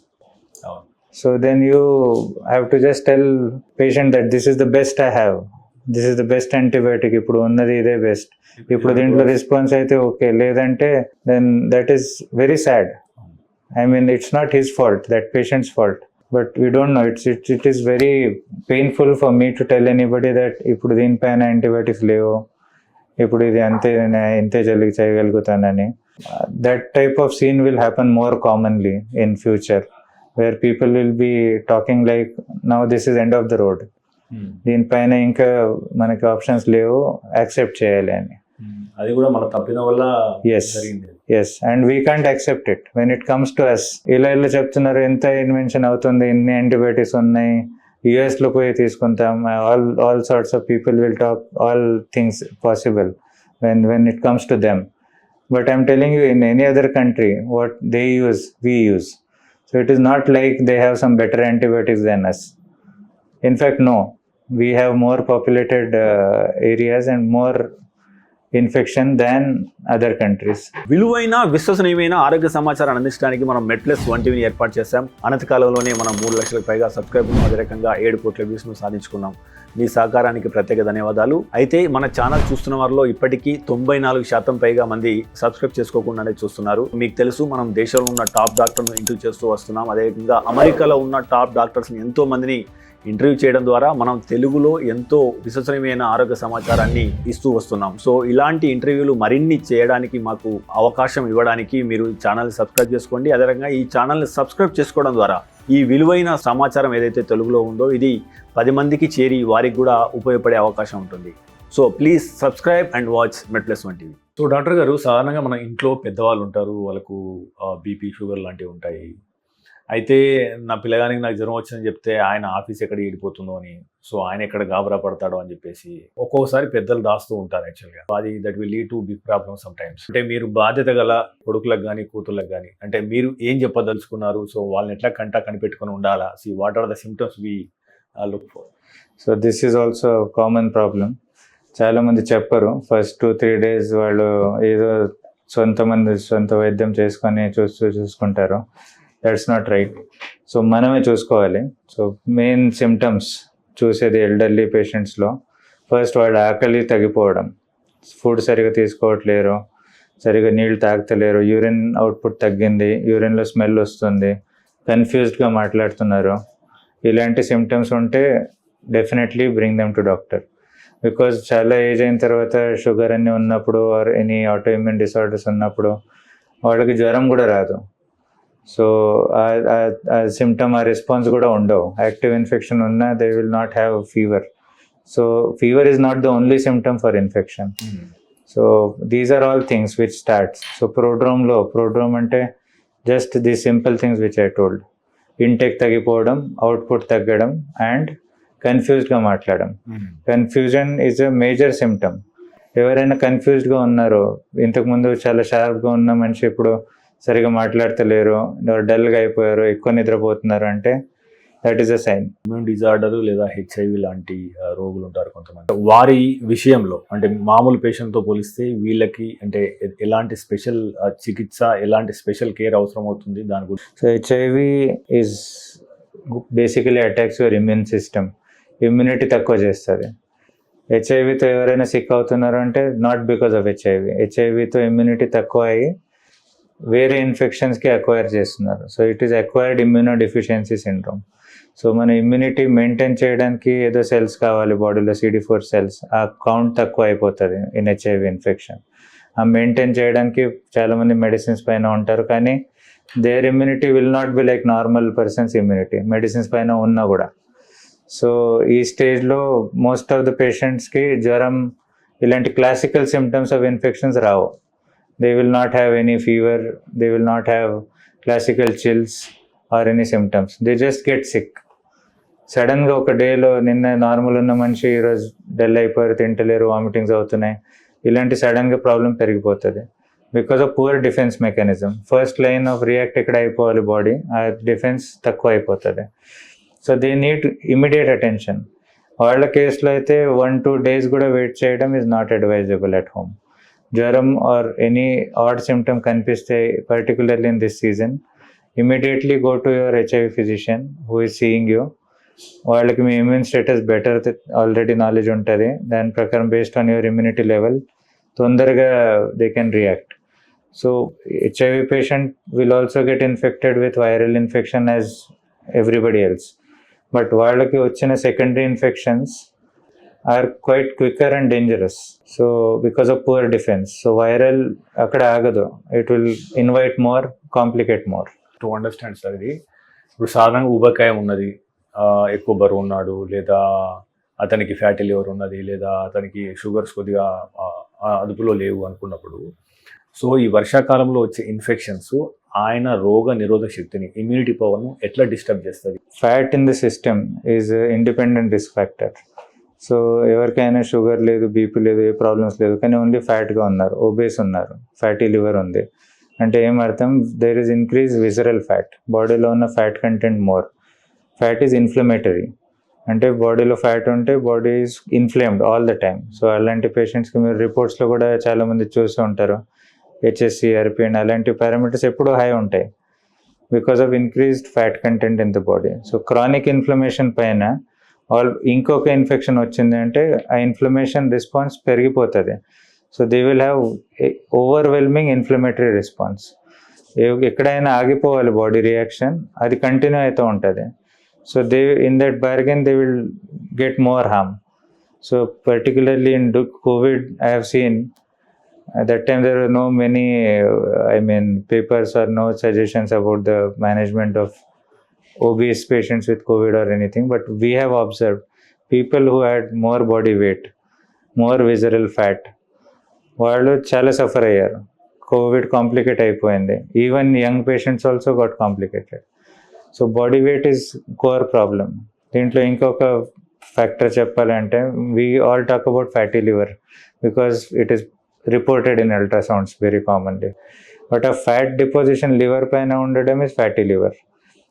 So then you have to just tell patient that this is the best I have, this is the best antibiotic, ఇప్పుడు ఉన్నది ఇదే బెస్ట్, ఇప్పుడు దీంట్లో రెస్పాన్స్ అయితే ఓకే, లేదంటే then that is very sad. I mean it's not his fault, that patients fault. But we don't know. It is very painful for me to tell anybody that ఇప్పుడు దీనిపైన యాంటీబయాటిక్స్ లేవు, ఇప్పుడు ఇది ఇంతే చేయగలుగుతానని. That type of scene will happen more commonly in future, where people will be talking like now this is end of the road, దీనిపైన ఇంకా మనకి ఆప్షన్స్ లేవు, యాక్సెప్ట్ చేయాలి అని. అది కూడా మన తప్పిన వల్ల yes and we can't accept it when it comes to us. ఇలా చెప్తున్నారు, ఎంత ఇన్వెన్షన్ అవుతుంది, ఇన్ని యాంటీబయాటిక్స్ ఉన్నాయి, యుఎస్లో పోయి తీసుకుంటాం, all sorts of people will talk all things possible when it comes to them. But I'm telling you, in any other country, what they use, we use. So it is not like they have some better antibiotics than us. In fact, no. We have more populated areas and more infection than other countries. విలువైన విశ్వసనీయమైన ఆరోగ్య సమాచారాన్ని అందించడానికి మనం మెడ్ప్లస్ వంటివిని ఏర్పాటు చేశాం. అనతి కాలంలోనే మనం 3 లక్షలకు పైగా సబ్స్క్రైబర్లు, అదే రకంగా 7 కోట్ల వ్యూస్ను సాధించుకున్నాం. మీ సహకారానికి ప్రత్యేక ధన్యవాదాలు. అయితే మన ఛానల్ చూస్తున్న వారిలో ఇప్పటికీ 94% పైగా మంది సబ్స్క్రైబ్ చేసుకోకుండానే చూస్తున్నారు. మీకు తెలుసు, మనం దేశంలో ఉన్న టాప్ డాక్టర్ను ఇంటర్వ్యూ చేస్తూ వస్తున్నాం. అదేవిధంగా అమెరికాలో ఉన్న టాప్ డాక్టర్స్ని ఎంతో మందిని ఇంటర్వ్యూ చేయడం ద్వారా మనం తెలుగులో ఎంతో విశ్వసనీయమైన ఆరోగ్య సమాచారాన్ని ఇస్తూ వస్తున్నాం. సో ఇలాంటి ఇంటర్వ్యూలు మరిన్ని చేయడానికి, మాకు అవకాశం ఇవ్వడానికి మీరు ఛానల్ని సబ్స్క్రైబ్ చేసుకోండి. అదే రకంగా ఈ ఛానల్ని సబ్స్క్రైబ్ చేసుకోవడం ద్వారా ఈ విలువైన సమాచారం ఏదైతే తెలుగులో ఉందో ఇది 10 మందికి చేరి వారికి కూడా ఉపయోగపడే అవకాశం ఉంటుంది. So please subscribe and watch MedPlus one TV. So doctor గారు, సాధారణంగా మన ఇంట్లో పెద్దవాళ్ళు ఉంటారు, వాళ్ళకు బీపీ, షుగర్ లాంటివి ఉంటాయి. అయితే నా పిల్లగానికి నాకు జ్వరం వచ్చిందని చెప్తే ఆయన ఆఫీస్ ఎక్కడ వెళ్ళిపోతుందో అని, సో ఆయన ఎక్కడ గాబరా పడతాడో అని చెప్పేసి ఒక్కొక్కసారి పెద్దలు దాస్తూ ఉంటారు. యాక్చువల్గా అది that will lead to big problem sometimes. అంటే మీరు బాధ్యత గల కొడుకులకు కానీ కూతుర్లకు కానీ అంటే మీరు ఏం చెప్పదలుచుకున్నారు? సో వాళ్ళని ఎట్లా కనిపెట్టుకొని ఉండాలా? See what are the symptoms we look for? So this is also common problem. చాలామంది చెప్పరు. ఫస్ట్ 2-3 days వాళ్ళు ఏదో సొంత వైద్యం చేసుకొని చూసుకుంటారు. That's not right. సో మనమే చూసుకోవాలి. సో మెయిన్ సిమ్టమ్స్ చూసేది ఎల్డర్లీ పేషెంట్స్లో ఫస్ట్ వాళ్ళ ఆకలి తగ్గిపోవడం, ఫుడ్ సరిగా తీసుకోవట్లేరు, సరిగా నీళ్ళు తాగుతలేరు, యూరిన్ అవుట్పుట్ తగ్గింది, యూరిన్లో స్మెల్ వస్తుంది, కన్ఫ్యూజ్డ్గా మాట్లాడుతున్నారు. ఇలాంటి సిమ్టమ్స్ ఉంటే definitely bring them to doctor. Because చాలా ఏజ్ అయిన తర్వాత షుగర్ అన్నీ ఉన్నప్పుడు or any auto immune disorders ఉన్నప్పుడు వాళ్ళకి జ్వరం కూడా రాదు. సో ఆ సిమ్టమ్, ఆ రెస్పాన్స్ కూడా ఉండవు. యాక్టివ్ ఇన్ఫెక్షన్ ఉన్నా they will not have fever. So fever is not the only symptom for infection. So these are all things which starts. So prodrome అంటే just the simple things which I told. Intake తగ్గిపోవడం, అవుట్పుట్ తగ్గడం అండ్ కన్ఫ్యూజ్డ్గా మాట్లాడడం. Confusion is a major symptom. ఎవరైనా కన్ఫ్యూజ్డ్గా ఉన్నారో, ఇంతకుముందు చాలా షార్ప్గా ఉన్న మనిషి ఇప్పుడు సరిగా మాట్లాడతలేరు, డల్గా అయిపోయారు, ఎక్కువ నిద్రపోతున్నారు అంటే that is a sign. Immune disorder లేదా హెచ్ఐవి లాంటి రోగులు ఉంటారు కొంతమంది. వారి విషయంలో అంటే మామూలు పేషెంట్తో పోలిస్తే వీళ్ళకి అంటే ఎలాంటి స్పెషల్ చికిత్స, ఎలాంటి స్పెషల్ కేర్ అవసరం అవుతుంది దాని గురించి? So HIV is basically attacks your immune system. Immunity తక్కువ చేస్తుంది. హెచ్ఐవితో ఎవరైనా సిక్ అవుతున్నారు అంటే నాట్ బికాస్ ఆఫ్ హెచ్ఐవి. హెచ్ఐవితో ఇమ్యూనిటీ తక్కువ అయ్యి వేరే ఇన్ఫెక్షన్స్కి అక్వైర్ చేస్తున్నారు. So it is acquired immunodeficiency syndrome. So మన ఇమ్యూనిటీ మెయింటైన్ చేయడానికి ఏదో సెల్స్ కావాలి బాడీలో, CD4 సెల్స్. ఆ కౌంట్ తక్కువ అయిపోతుంది ఇన్ హెచ్ఐవి ఇన్ఫెక్షన్. ఆ మెయింటైన్ చేయడానికి చాలామంది మెడిసిన్స్ పైన ఉంటారు, కానీ their immunity will not be like normal persons immunity, medicines పైన ఉన్నా కూడా. సో ఈ స్టేజ్లో మోస్ట్ ఆఫ్ ద పేషెంట్స్కి జ్వరం, ఇలాంటి క్లాసికల్ సిమ్టమ్స్ ఆఫ్ ఇన్ఫెక్షన్స్ రావు. They will not have any fever, they will not have classical chills or any symptoms. They just get sick. సడన్గా ఒక డేలో నిన్న నార్మల్ ఉన్న మనిషి ఈరోజు డల్ అయిపోయారు, తింటలేరు, వామిటింగ్స్ అవుతున్నాయి. ఇలాంటి సడన్గా ప్రాబ్లం పెరిగిపోతుంది because of poor defence mechanism. First line of react ఎక్కడ అయిపోవాలి బాడీ, ఆ డిఫెన్స్ తక్కువ అయిపోతుంది. So they need immediate attention. వాళ్ళ కేసులో అయితే 1-2 days కూడా వెయిట్ చేయడం is not advisable at home. జ్వరం ఆర్ ఎనీ ఆడ్ సిమ్టమ్ కనిపిస్తే, particularly in this season, immediately go to your HIV physician who is seeing you. వాళ్ళకి మీ immune status better already knowledge ఉంటుంది. దాని ప్రకారం based on your immunity level తొందరగా they can react. So HIV patient will also get infected with viral infection as everybody else. But వాళ్ళకి వచ్చిన secondary infections are quite quicker and dangerous. So because of poor defence. So viral అక్కడ ఆగదు, it will invite more, complicate more. To understand sir, ఇది ఇప్పుడు సాధారణంగా ఊబకాయం ఉన్నది, ఎక్కువ బరువు ఉన్నాడు, లేదా అతనికి ఫ్యాటీ లివర్ ఉన్నది, లేదా అతనికి షుగర్స్ కొద్దిగా అదుపులో లేవు అనుకున్నప్పుడు, సో ఈ వర్షాకాలంలో వచ్చే ఇన్ఫెక్షన్స్ ఆయన రోగ నిరోధక శక్తిని, ఇమ్యూనిటీ పవర్ను ఎట్లా డిస్టర్బ్ చేస్తుంది? Fat in the system is independent risk factor. So ఎవరికైనా షుగర్ లేదు, బీపీ లేదు, ఏ ప్రాబ్లమ్స్ లేదు, కానీ ఓన్లీ ఫ్యాట్గా ఉన్నారు, ఒబేస్ ఉన్నారు, ఫ్యాటీ లివర్ ఉంది అంటే ఏం అర్థం? There is increase visceral fat. బాడీలో ఉన్న fat content more. Fat is inflammatory అంటే బాడీలో ఫ్యాట్ ఉంటే body is inflamed all the time. So అలాంటి పేషెంట్స్కి మీరు రిపోర్ట్స్లో కూడా చాలామంది చూస్తూ ఉంటారు, HSC, RPN అలాంటి పారామీటర్స్ ఎప్పుడూ హై ఉంటాయి because of increased fat content in the body. So chronic inflammation పైన ఇంకొక ఇన్ఫెక్షన్ వచ్చింది అంటే ఆ ఇన్ఫ్లమేషన్ రెస్పాన్స్ పెరిగిపోతుంది. So they will have overwhelming inflammatory response. ఎక్కడైనా ఆగిపోవాలి బాడీ రియాక్షన్, అది కంటిన్యూ అవుతూ ఉంటుంది. So they in that bargain they will get more harm. So particularly in COVID I have seen at that time there were no many papers or no suggestions about the management of obese patients with COVID or anything, but we have observed people who had more body weight, more visceral fat, వాళ్ళు చాలా సఫర్ అయ్యారు. కోవిడ్ కాంప్లికేట్ అయిపోయింది. Even young patients also got complicated. So body weight is core problem. దీంట్లో ఇంకొక ఫ్యాక్టర్ చెప్పాలంటే we all talk about fatty liver because it is reported in ultrasounds very commonly. But ఆ ఫ్యాట్ డిపోజిషన్ లివర్ పైన ఉండడం ఇస్ ఫ్యాటీ లివర్.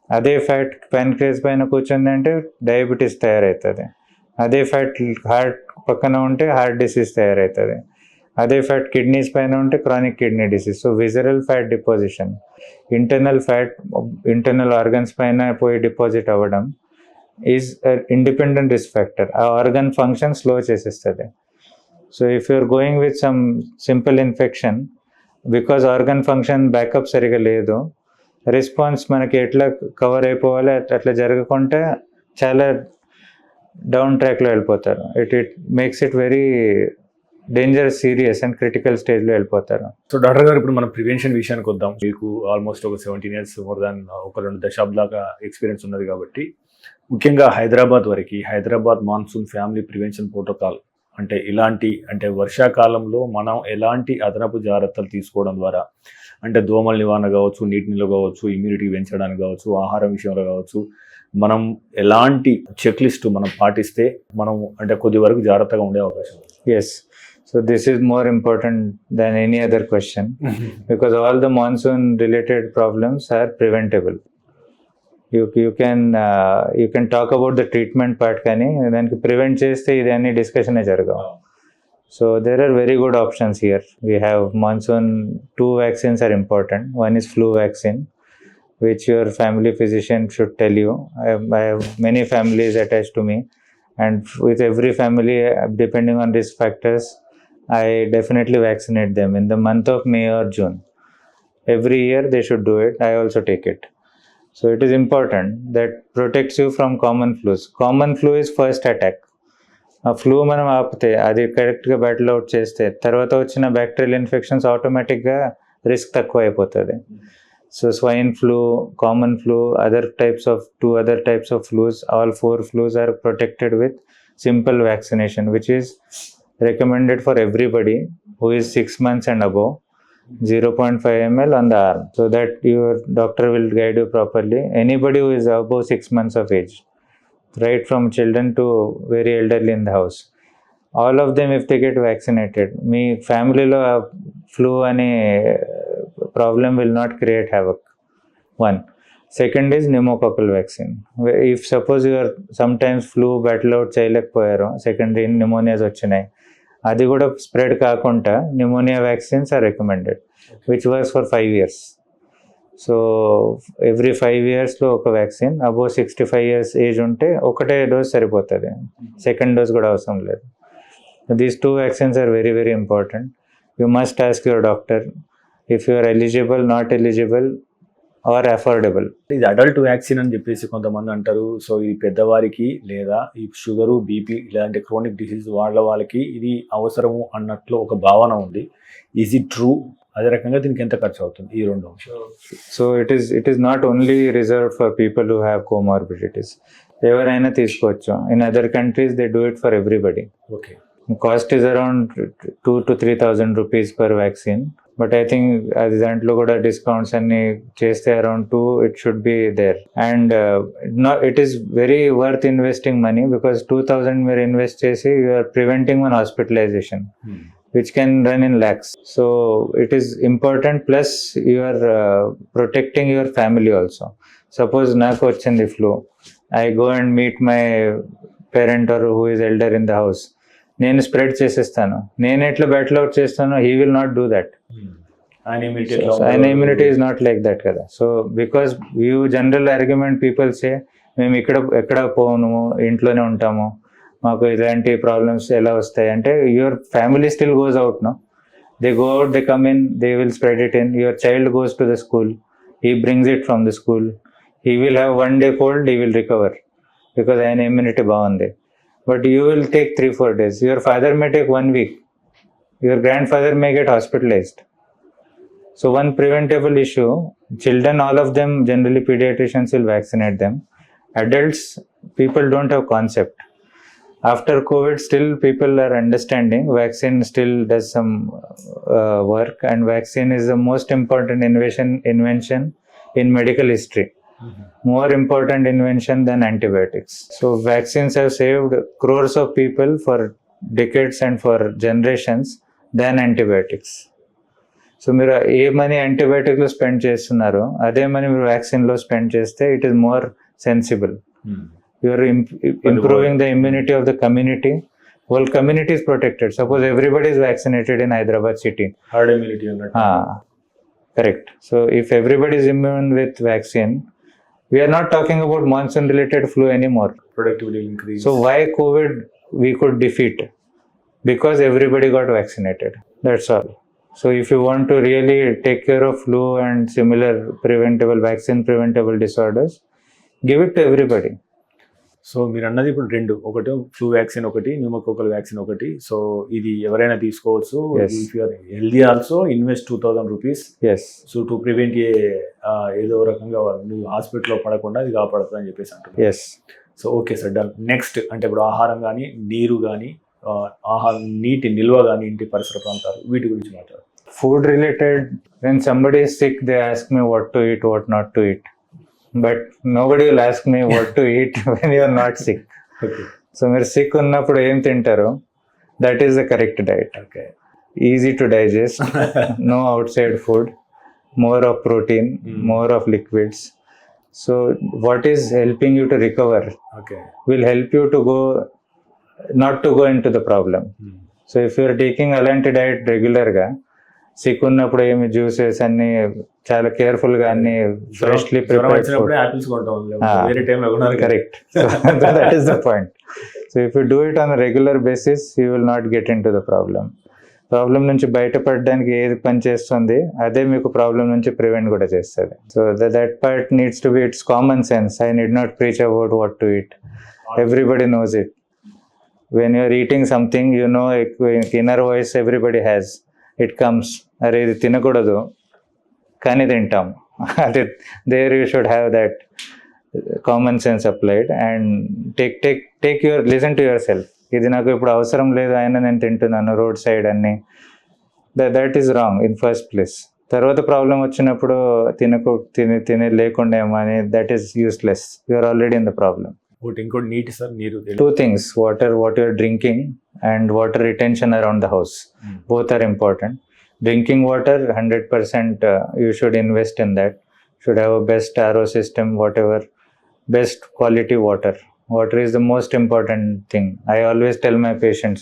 అదే ఫ్యాట్ ప్యాన్క్రియాస్ పైన కూర్చుందంటే డయాబెటీస్ తయారవుతుంది. అదే ఫ్యాట్ హార్ట్ పక్కన ఉంటే హార్ట్ డిసీజ్ తయారవుతుంది. అదే ఫ్యాట్ కిడ్నీస్ పైన ఉంటే chronic kidney disease. So visceral fat deposition, internal organs పైన పోయి డిపాజిట్ అవ్వడం ఈజ్ ఇండిపెండెంట్ రిస్క్ ఫ్యాక్టర్. ఆ ఆర్గన్ ఫంక్షన్ స్లో చేసేస్తుంది. So if you're going with some simple infection, because organ function backup సరిగా లేదు, రెస్పాన్స్ మనకి ఎట్లా కవర్ అయిపోవాలి అట్లా జరగకుండా చాలా డౌన్ ట్రాక్లో వెళ్ళిపోతారు. It makes it very dangerous, serious and critical స్టేజ్లో వెళ్ళిపోతారు. సో డాక్టర్ గారు, ఇప్పుడు మనం ప్రివెన్షన్ విషయానికి వద్దాం. మీకు ఆల్మోస్ట్ ఒక 17 years, మోర్ దాన్ ఒక 2 దశాబ్దాల ఎక్స్పీరియన్స్ ఉన్నది కాబట్టి, ముఖ్యంగా Hyderabad monsoon family prevention protocol అంటే వర్షాకాలంలో మనం ఎలాంటి అదనపు జాగ్రత్తలు తీసుకోవడం ద్వారా, అంటే దోమల నివారణ కావచ్చు, నీటి నిల్వ కావచ్చు, ఇమ్యూనిటీ పెంచడానికి కావచ్చు, ఆహారం విషయంలో కావచ్చు, మనం ఎలాంటి చెక్ లిస్ట్ మనం పాటిస్తే మనం అంటే కొద్ది వరకు జాగ్రత్తగా ఉండే అవకాశం? Yes. So this is more important than any other question because all the monsoon related problems are preventable. You can talk about the treatment part కానీ దానికి ప్రివెంట్ చేస్తే ఇది అన్ని డిస్కషన్ జరగవు. So there are very good options here. We have monsoon, 2 vaccines are important. One is flu vaccine, which your family physician should tell you. I have many families attached to me, and with every family, depending on risk factors, I definitely vaccinate them in the month of May or June. Every year they should do it. I also take it. So it is important. That protects you from common flus. Common flu is first attack. ఆ ఫ్లూ మనం ఆపితే, అది కరెక్ట్గా బ్యాటిల్ అవుట్ చేస్తే, తర్వాత వచ్చిన బ్యాక్టీరియల్ ఇన్ఫెక్షన్స్ ఆటోమేటిక్గా రిస్క్ తక్కువ అయిపోతుంది. So swine flu, common flu, two other types of flus, all 4 flus are protected with simple vaccination, which is recommended for everybody who is 6 months and above. 0.5 ml on the arm, so that your doctor will guide you properly. Anybody who is above 6 months of age, right from children to very elderly in the house, all of them, if they get vaccinated, మీ ఫ్యామిలీలో ఫ్లూ అనే problem will not create havoc. One. Second is pneumococcal vaccine. If suppose you are sometimes flu battle out చేయలేకపోయారు, secondary pneumonias వచ్చినాయి, అది కూడా స్ప్రెడ్ కాకుండా pneumonia vaccines are recommended, which works for 5 years. So every 5 yearsలో ఒక వ్యాక్సిన్. అబోవ్ 65 years ఏజ్ ఉంటే ఒకటే డోస్ సరిపోతుంది, సెకండ్ డోస్ కూడా అవసరం లేదు. These 2 vaccines are very very important. You must ask your doctor if you are eligible, not eligible or affordable. ఇది అడల్ట్ వ్యాక్సిన్ అని చెప్పేసి కొంతమంది అంటారు. సో ఇది పెద్దవారికి లేదా ఈ షుగరు, బీపీ ఇలాంటి క్రోనిక్ డిసీజ్ వాళ్ళకి ఇది అవసరము అన్నట్లు ఒక భావన ఉంది. Is it true? అదే రకంగా దీనికి ఎంత ఖర్చు అవుతుంది? ఈ 2 అంశాలు. So it is not only reserved for people who have comorbidities. ఎవరైనా తీసుకోవచ్చు. In other countries they do it for everybody. Okay. Cost is around 2,000 to 3,000 rupees per vaccine. But I think అది దాంట్లో కూడా డిస్కౌంట్స్ అన్ని చేస్తే around 2 it should be there. And it is very worth investing money because 2,000 మీరు ఇన్వెస్ట్ చేసి you are preventing one hospitalization, which can run in lakhs. So it is important, plus you are protecting your family also. Suppose నాకు వచ్చింది flu, I go and meet my parent or who is elder in the house, నేను స్ప్రెడ్ చేసేస్తాను. నేను ఎట్లా బ్యాటిల్ అవుట్ చేస్తాను, he will not do that. ఆయన immunity is not like that కదా. So because you general argument people say, మేము ఎక్కడ పోను, ఇంట్లోనే ఉంటాము, మాకు ఇలాంటి ప్రాబ్లమ్స్ ఎలా వస్తాయి అంటే, your family still goes out, no, they go out, they come in, they will spread it in. Your child goes to the school, he brings it from the school, he will have 1 day cold, he will recover because ఆయన ఇమ్యూనిటీ బాగుంది. But you will take 3-4 days. Your father may take 1 week. Your grandfather may get hospitalized. So one preventable issue, children, all of them, generally pediatricians will vaccinate them. Adults, people don't have concept. After COVID, still people are understanding. Vaccine still does some work, and vaccine is the most important invention in medical history. More important invention than antibiotics. So vaccines have saved crores of people for decades and for generations than antibiotics. So మీరు ఏ మనీ యాంటీబయాటిక్లో స్పెండ్ చేస్తున్నారో అదే మనీ మీరు వ్యాక్సిన్లో స్పెండ్ చేస్తే it is more sensible. You are improving the immunity of the community, whole community is protected. Suppose everybody is vaccinated in Hyderabad city. Herd immunity ఉన్నట్టు. Correct. So if everybody is immune with vaccine, we are not talking about monsoon related flu anymore. Productivity increase. So why COVID we could defeat? Because everybody got vaccinated. That's all. So if you want to really take care of flu and similar preventable vaccine preventable disorders, give it to everybody. So మీరు అన్నది ఇప్పుడు రెండు, ఒకటి ఫ్లూ వ్యాక్సిన్, ఒకటి న్యూమోకోకల్ వ్యాక్సిన్ ఒకటి. సో ఇది ఎవరైనా తీసుకోవచ్చు. Yes. If you're healthy also invest 2000 rupees. Yes. So to prevent ఏదో రకంగా నువ్వు హాస్పిటల్లో పడకుండా అది కాపాడుతుంది అని చెప్పేసి అంటున్నారు. Yes. So okay sir, done. Next అంటే ఇప్పుడు ఆహారం కానీ, నీరు కానీ, నీటి నిల్వ కానీ, ఇంటి పరిసర ప్రాంతాలు, వీటి గురించి మాట్లాడు. Food related, when somebody is sick, they ask me what to eat, what not to eat. But nobody will ask me what to eat when you are not sick. Okay. So మీరు సిక్ ఉన్నప్పుడు ఏం తింటారో that is the correct diet. Okay. Easy to digest, no outside food, more of protein, more of liquids. So what is helping you to recover okay. will help you to go, not to go into the problem. So if you are taking అలాంటి డైట్ రెగ్యులర్గా, సిక్ ఉన్నప్పుడు ఏమి జ్యూసెస్ అన్ని చాలా కేర్ఫుల్ గా అన్ని ఫ్రెష్లీ ప్రిపేర్డ్ ఫుడ్. యాపిల్స్ కొంటాం, వేరే టైంలో కొనాలి. Correct. That is the point. So if you do it on regular basis, you will not get in to the problem. Problem నుంచి బయటపడడానికి ఏది పని చేస్తుంది అదే మీకు ప్రాబ్లం నుంచి ప్రివెంట్ కూడా చేస్తుంది. So that part needs to be, it's common sense. I need not preach about what to eat. Everybody knows it. When you're eating something, you know, inner voice everybody has. It comes, అరే ఇది తినకూడదు కానీ తింటాం. అదే there you should have that common sense applied and listen to yourself. ఇది నాకు ఇప్పుడు అవసరం లేదు, అయినా నేను తింటున్నాను రోడ్ సైడ్ అన్ని. That is wrong in first place. తర్వాత ప్రాబ్లం వచ్చినప్పుడు తినే లేకుండా ఏమో అని, that is useless. You are already in the problem. ఇంకోటి నీటి సార్, నీరు. Two things, water, what you are drinking, and water retention around the house. Both are important. Drinking water, 100% you should invest in that. Should have a best RO system, whatever, best quality water. Water is the most important thing. I always tell my patients,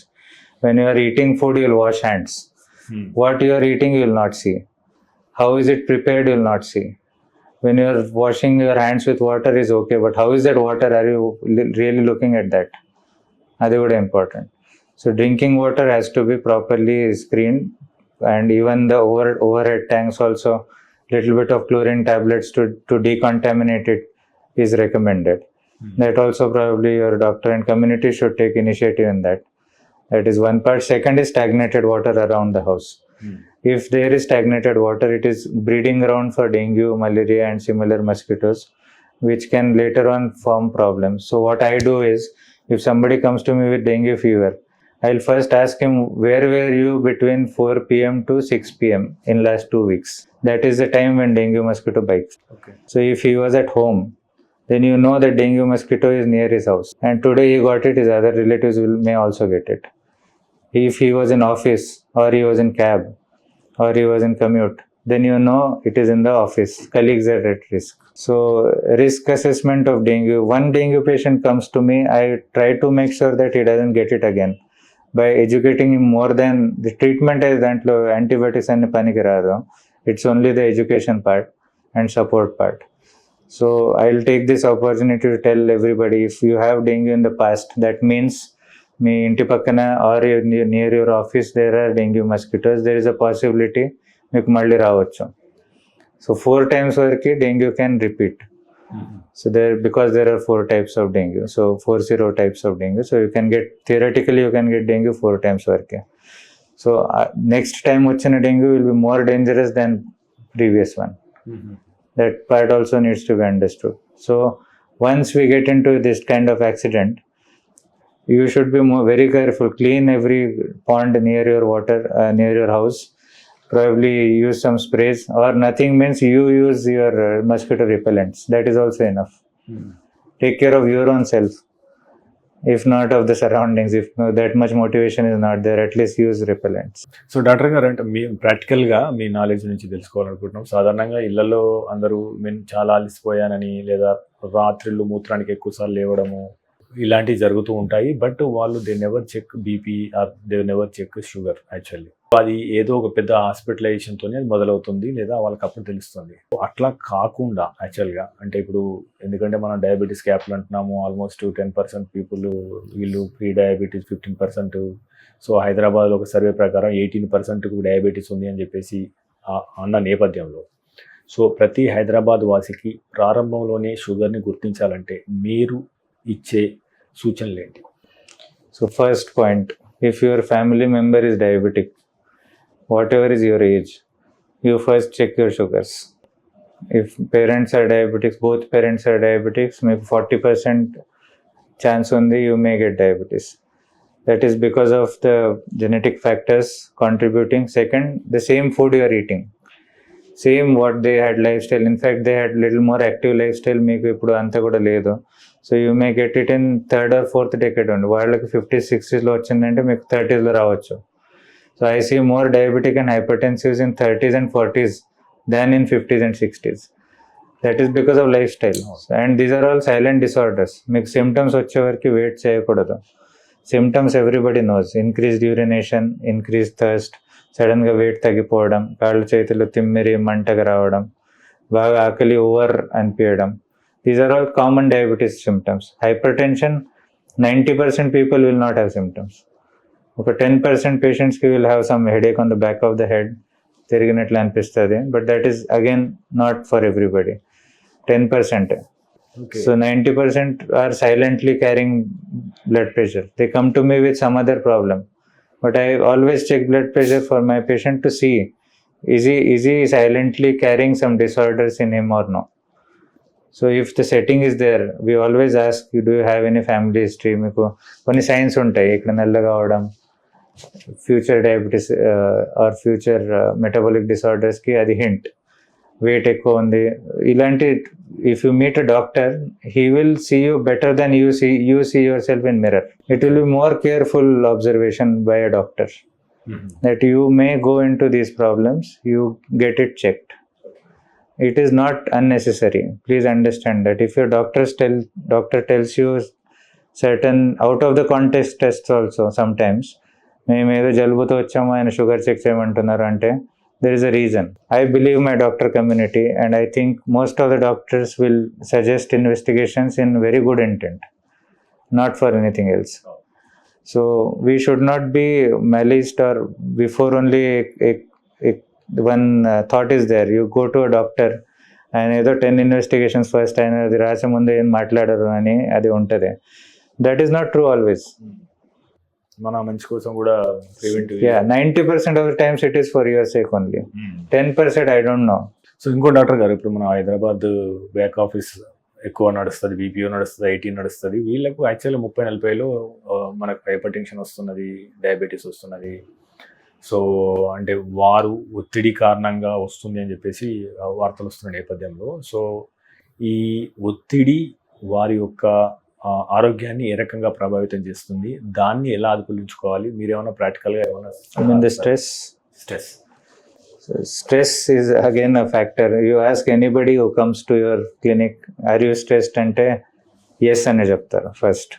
when you are eating food, you will wash hands. What you are eating, you will not see. How is it prepared, you will not see. When you are washing your hands with water is okay, but how is that water? Are you really looking at that? That is important. So drinking water has to be properly screened, and even the overhead tanks also, little bit of chlorine tablets to decontaminate it is recommended. That also probably your doctor and community should take initiative in that. That is one part. Second is stagnated water around the house. If there is stagnated water, it is breeding ground for dengue, malaria and similar mosquitoes, which can later on form problems. So what I do is, if somebody comes to me with dengue fever, I'll first ask him, where were you between 4 p.m. to 6 p.m. in last 2 weeks? That is the time when dengue mosquito bites. Okay. So if he was at home, then you know that dengue mosquito is near his house. And today he got it, his other relatives may also get it. If he was in office, or he was in cab, or he was in commute, then you know it is in the office. Colleagues are at risk. So risk assessment of dengue. One dengue patient comes to me, I try to make sure that he doesn't get it again by educating him more than the treatment is dantlo antibiotics and paniki raadu. It's only the education part and support part. So I'll take this opportunity to tell everybody, if you have dengue in the past, that means మీ ఇంటి పక్కన or near your office there are dengue mosquitoes, there is a possibility మీకు మళ్ళీ రావచ్చు. సో 4 times వరకు dengue can repeat. So because there are 4 types of dengue, so 40 types of dengue, so you can get, theoretically you can get dengue 4 times వరకే. సో next time వచ్చిన dengue will be more dangerous than previous one. That part also needs to be understood. So once we get into this kind of accident, you should be very careful. Clean every pond near your water, near your house. Probably use some sprays, or nothing means you use your mosquito repellents. That is also enough. Take care of your own self, if not of the surroundings. If that much motivation is not there, at least use repellents. So doctor గారు, అంటే మీ ప్రాక్టికల్గా మీ నాలెడ్జ్ నుంచి తెలుసుకోవాలనుకుంటున్నాం. సాధారణంగా ఇళ్లలో అందరూ నేను చాలా అలసిపోయానని, లేదా రాత్రిళ్ళు మూత్రానికి ఎక్కువసార్లు లేవడము, ఇలాంటివి జరుగుతూ ఉంటాయి. బట్ వాళ్ళు they never check BP or they never check sugar actually. అది ఏదో ఒక పెద్ద హాస్పిటలైజేషన్తోనే అది మొదలవుతుంది, లేదా వాళ్ళకి అప్పుడు తెలుస్తుంది. అట్లా కాకుండా యాక్చువల్గా అంటే ఇప్పుడు ఎందుకంటే మనం డయాబెటీస్ క్యాప్లు అంటున్నాము, ఆల్మోస్ట్ 10% పీపుల్ వీళ్ళు ప్రీ డయాబెటీస్, 15%. సో హైదరాబాద్లో ఒక సర్వే ప్రకారం 18%కు డయాబెటీస్ ఉంది అని చెప్పేసి అన్న నేపథ్యంలో, సో ప్రతి హైదరాబాద్ వాసికి ప్రారంభంలోనే షుగర్ని గుర్తించాలంటే మీరు ఇచ్చే సూచనలు ఏంటి? So first point, if your family member is diabetic, whatever is your age, you first check your sugars. If parents are diabetics, both parents are diabetics, maybe 40% chance only you may get diabetes. That is because of the genetic factors contributing. Second, the same food you are eating, same what they had lifestyle. In fact, they had little more active lifestyle. మీకు ఇప్పుడు అంతా కూడా లేదు. So you may get it in third or fourth decade ఉంది. వాళ్ళకి 50s 60sలో వచ్చిందంటే మీకు 30sలో రావచ్చు. So I see more diabetic and hypertensives in 30s and 40s than in 50s and 60s. That is because of lifestyle. And these are all silent disorders. మీకు సిమ్టమ్స్ వచ్చే వరకు వెయిట్ చేయకూడదు. Symptoms everybody knows. Increased urination, increase thirst, సడన్గా వెయిట్ తగ్గిపోవడం, కాళ్ళు చేతులు తిమ్మిరి మంటగా రావడం, బాగా ఆకలి ఓవర్ అనిపించడం. These are all common diabetes symptoms. Hypertension, 90% people will not have symptoms. Okay, 10% patients will have some headache on the back of the head, తిరిగినట్లు అనిపిస్తుంది, but that is again not for everybody. 10%. Okay. So 90% are silently carrying blood pressure. They come to me with some other problem, but I always check blood pressure for my patient to see is he silently carrying some disorders in him or no. So if the setting is there, we always ask you, do you have any family history? మీకు కొన్ని సైన్స్ ఉంటాయి, ఇక్కడ నల్లగా అవడం, future diabetes or future metabolic డిసార్డర్స్కి అది హింట్. వెయిట్ ఎక్కువ ఉంది ఇలాంటి. If you meet a doctor, he will see you better then you see yourself in mirror. It will be more careful observation by a doctor that you may go into these problems, you get it checked. It is not unnecessary. Please understand that if your doctor tells you certain out of the context tests also, sometimes మేము ఏదో జలుబుతో వచ్చాము ఆయన షుగర్ చెక్ చేయమంటున్నారు అంటే there is a reason. I believe my doctor community, and I think most of the doctors will suggest investigations in very good intent, not for anything else. So we should not be maliced or before only one thought is there. You go to a doctor and ఏదో 10 investigations ఫస్ట్ ఆయన అది రాసే ముందు ఏం మాట్లాడరు అని అది ఉంటుంది. That is not true always. మన మంచి కోసం కూడా preventive. 90% of the times it is for your sake only. 10% I don't no. So ఇంకో డాక్టర్ గారు, ఇప్పుడు మన హైదరాబాద్ బ్యాక్ ఆఫీస్ ఎక్కువ నడుస్తుంది, బీపీఓ నడుస్తుంది, 80 నడుస్తుంది. వీళ్ళకు యాక్చువల్లీ 30-40లో మనకు హైపర్ టెన్షన్ వస్తున్నది, డయాబెటీస్ వస్తున్నది. సో అంటే వారు ఒత్తిడి కారణంగా వస్తుంది అని చెప్పేసి వార్తలు వస్తున్న నేపథ్యంలో, సో ఈ ఒత్తిడి వారి యొక్క ఆరోగ్యాన్ని ఏ రకంగా ప్రభావితం చేస్తుంది, దాన్ని ఎలా అదుపులుంచుకోవాలి, మీరేమైనా ప్రాక్టికల్గా ఏమైనా? Stress is again a factor. You ask anybody who comes to your clinic, are you stressed ante yes ane cheptaru first.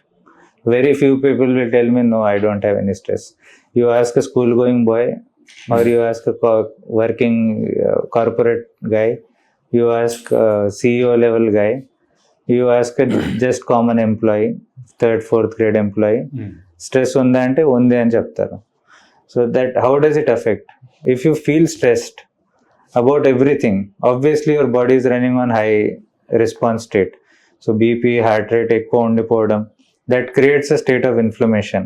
Very few people will tell me no, I don't have any stress. You ask a school going boy, or you ask a working corporate guy, you ask a CEO level guy, you ask a just common employee, 3rd 4th grade employee, stress unda ante undi ani cheptaru. So that how does it affect? If you feel stressed about everything, obviously your body is running on high response state. So BP, heart rate ekko undipovam, that creates a state of inflammation.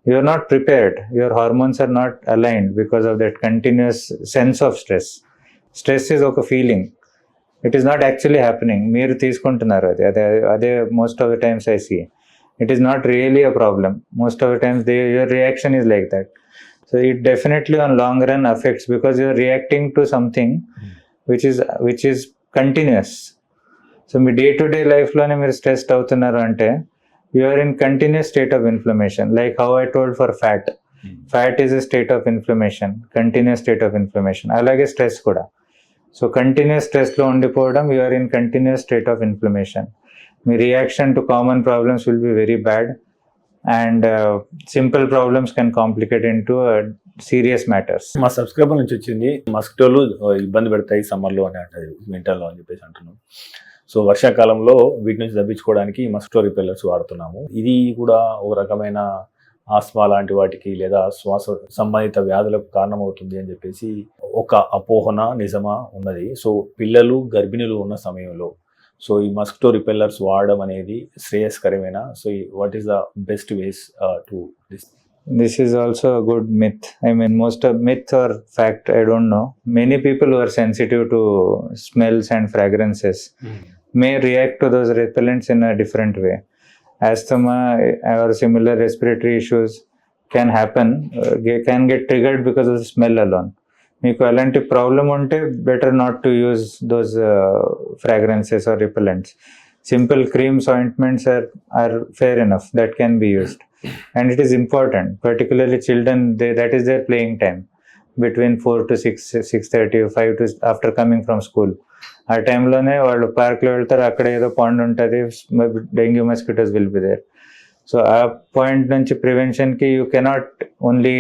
You are not prepared. Your hormones are not aligned because of that continuous sense of stress. Stress is oka feeling. It is not actually happening. Meer teeskuntunnaru ade most of the times I see. It is not really a problem. Most of the times your reaction is like that. So it definitely on long run affects, because you are reacting to something which is continuous. So మీ డే టు డే లైఫ్లోనే మీరు స్ట్రెస్డ్ అవుతున్నారు అంటే you are in continuous state of inflammation. Like how I told for fat. Fat is a state of inflammation, continuous state of inflammation. అలాగే స్ట్రెస్ కూడా. So continuous stress లో ఉండిపోవడం, you are in continuous state of inflammation. Me reaction to common problems will be very bad and simple problems can complicate in to serious matters. మా సబ్స్క్రైబర్ నుంచి వచ్చింది, మస్కిటోలు ఇబ్బంది పెడతాయి సమ్మర్లో అని అంటది, వింటర్లో అని చెప్పేసి అంటున్నాం. సో వర్షాకాలంలో వీటి నుంచి తప్పించుకోవడానికి మస్కిటో రిపెల్లర్స్ వాడుతున్నాము. ఇది కూడా ఒక రకమైన ఆస్మా లాంటి వాటికి లేదా శ్వాస సంబంధిత వ్యాధులకు కారణమవుతుంది అని చెప్పేసి ఒక అపోహన నిజమా ఉన్నది. సో పిల్లలు గర్భిణులు ఉన్న సమయంలో సో ఈ మస్కిటో రిపెల్లర్స్ వాడడం అనేది శ్రేయస్కరమేనా? So what is the best ways to this? This is also a good myth. I mean, most of myth or fact, I don't know. Many people who are sensitive to smells and fragrances may react to those repellents in a different way. Asthma or similar respiratory issues can happen, can get triggered because of the smell alone. మీకు అలాంటి ప్రాబ్లం ఉంటే better not to use those fragrances or repellents. Simple creams, ointments are fair enough, that can be used. And it is important, particularly children, that is their playing time between 4 to 6, 6:30, 5 to after coming from school. ఆ టైంలోనే వాళ్ళు పార్క్లో వెళ్తారు, అక్కడ ఏదో పాండ్ ఉంటుంది, dengue mosquitoes will be there. So ఆ పాయింట్ నుంచి ప్రివెన్షన్కి you cannot only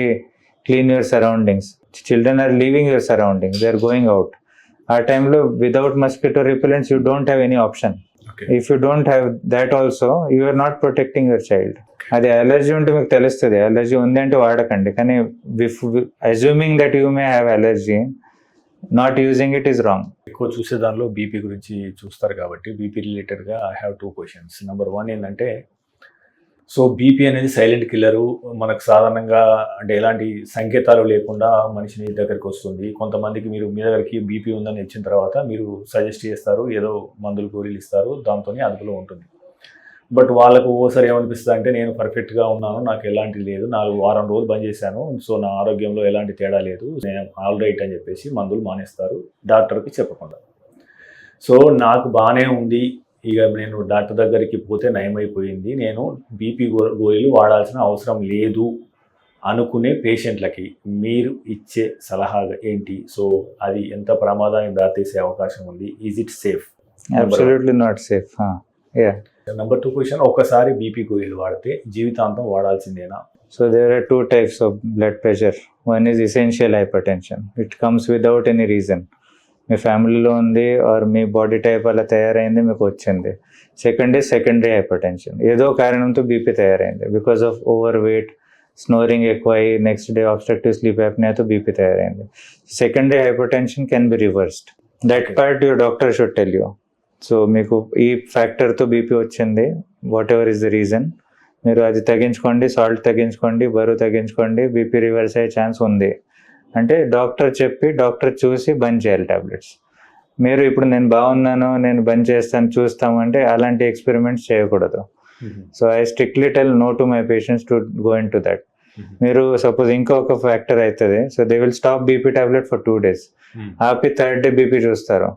clean your surroundings. Children are leaving your surroundings, they are going out. ఆ టైంలో without mosquito repellents you don't have any option. If you don't have that also you are not protecting your child. అది అలర్జీ ఉంటే మీకు తెలుస్తుంది, అలర్జీ ఉంది అంటే వాడకండి. కానీ assuming that you may have allergy, not using it is wrong. ఎక్కువ చూసే దానిలో బీపీ గురించి చూస్తారు కాబట్టి బీపీ రిలేటెడ్గా ఐ హ్యావ్ 2 క్వశ్చన్స్. నెంబర్ 1 ఏంటంటే, సో బీపీ అనేది సైలెంట్ కిల్లరు. మనకు సాధారణంగా అంటే ఎలాంటి సంకేతాలు లేకుండా మనిషిని దగ్గరికి వస్తుంది. కొంతమందికి మీరు మీ దగ్గరికి బీపీ ఉందని ఇచ్చిన తర్వాత మీరు సజెస్ట్ చేస్తారు, ఏదో మందులు గోళీలు ఇస్తారు, దాంతో అదుపులో ఉంటుంది. బట్ వాళ్ళకు ఓసారి ఏమనిపిస్తుంది అంటే, నేను పర్ఫెక్ట్గా ఉన్నాను, నాకు ఎలాంటి లేదు, 4 వారం రోజులు బంద్ చేశాను, సో నా ఆరోగ్యంలో ఎలాంటి తేడా లేదు, నేను ఆల్ రైట్ అని చెప్పేసి మందులు మానేస్తారు డాక్టర్కి చెప్పకుండా. సో నాకు బాగానే ఉంది, ఇక నేను డాక్టర్ దగ్గరికి పోతే నయమైపోయింది, నేను బీపీ గోళీలు వాడాల్సిన అవసరం లేదు అనుకునే పేషెంట్లకి మీరు ఇచ్చే సలహా ఏంటి? సో అది ఎంత ప్రమాదానికి దారితీసే అవకాశం ఉంది? Is it safe? Absolutely not safe. Number 2 question, ఒకసారి బీపీ గోళీలు వాడితే జీవితాంతం వాడాల్సిందేనా? So there are 2 types of blood pressure. One is essential hypertension. It comes without any reason. మీ ఫ్యామిలీలో ఉంది ఆర్ మీ బాడీ టైప్ అలా తయారైంది, మీకు వచ్చింది. Second is secondary hypertension. ఏదో కారణంతో బీపీ తయారైంది, because of overweight, snoring ఎక్కువ అయ్యి, నెక్స్ట్ డే ఆబ్స్ట్రక్టివ్ స్లీప్ యాప్నియాతో బీపీ తయారైంది. Secondary hypertension can be reversed. That part your doctor should tell you. So మీకు ఈ ఫ్యాక్టర్తో బీపీ వచ్చింది, whatever is the reason, మీరు అది తగ్గించుకోండి, సాల్ట్ తగ్గించుకోండి, బరువు తగ్గించుకోండి, బీపీ రివర్స్ అయ్యే ఛాన్స్ ఉంది అంటే డాక్టర్ చెప్పి, డాక్టర్ చూసి బంద్ చేయాలి టాబ్లెట్స్. మీరు ఇప్పుడు నేను బాగున్నాను, నేను బంద్ చేస్తాను, చూస్తామంటే అలాంటి ఎక్స్పెరిమెంట్స్ చేయకూడదు. So I strictly tell no to my patients to go into that. మీరు సపోజ్ ఇంకొక ఫ్యాక్టర్ అవుతుంది, so they will stop BP tablet for 2 days, ఆపి 3rd day బీపీ చూస్తారు,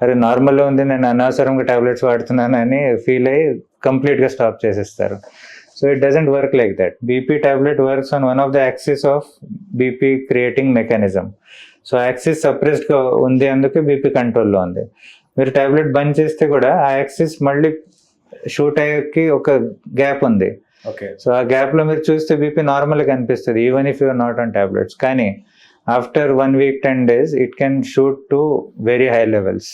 అరే నార్మల్గా ఉంది, నేను అనవసరంగా టాబ్లెట్స్ వాడుతున్నాను అని ఫీల్ అయ్యి కంప్లీట్గా స్టాప్ చేసేస్తారు. So it doesn't work like that. BP tablet works on one of the axis of BP creating mechanism. So axis సప్రెస్డ్గా ఉంది, అందుకే బీపీ కంట్రోల్లో ఉంది. మీరు టాబ్లెట్ బంద్ చేస్తే కూడా ఆ యాక్సిస్ మళ్ళీ షూట్ అయ్యేకి ఒక గ్యాప్ ఉంది. సో ఆ గ్యాప్లో మీరు చూస్తే బీపీ నార్మల్గా కనిపిస్తుంది, even if you're not on tablets. కానీ after 1 week 10 days it can shoot to very high levels.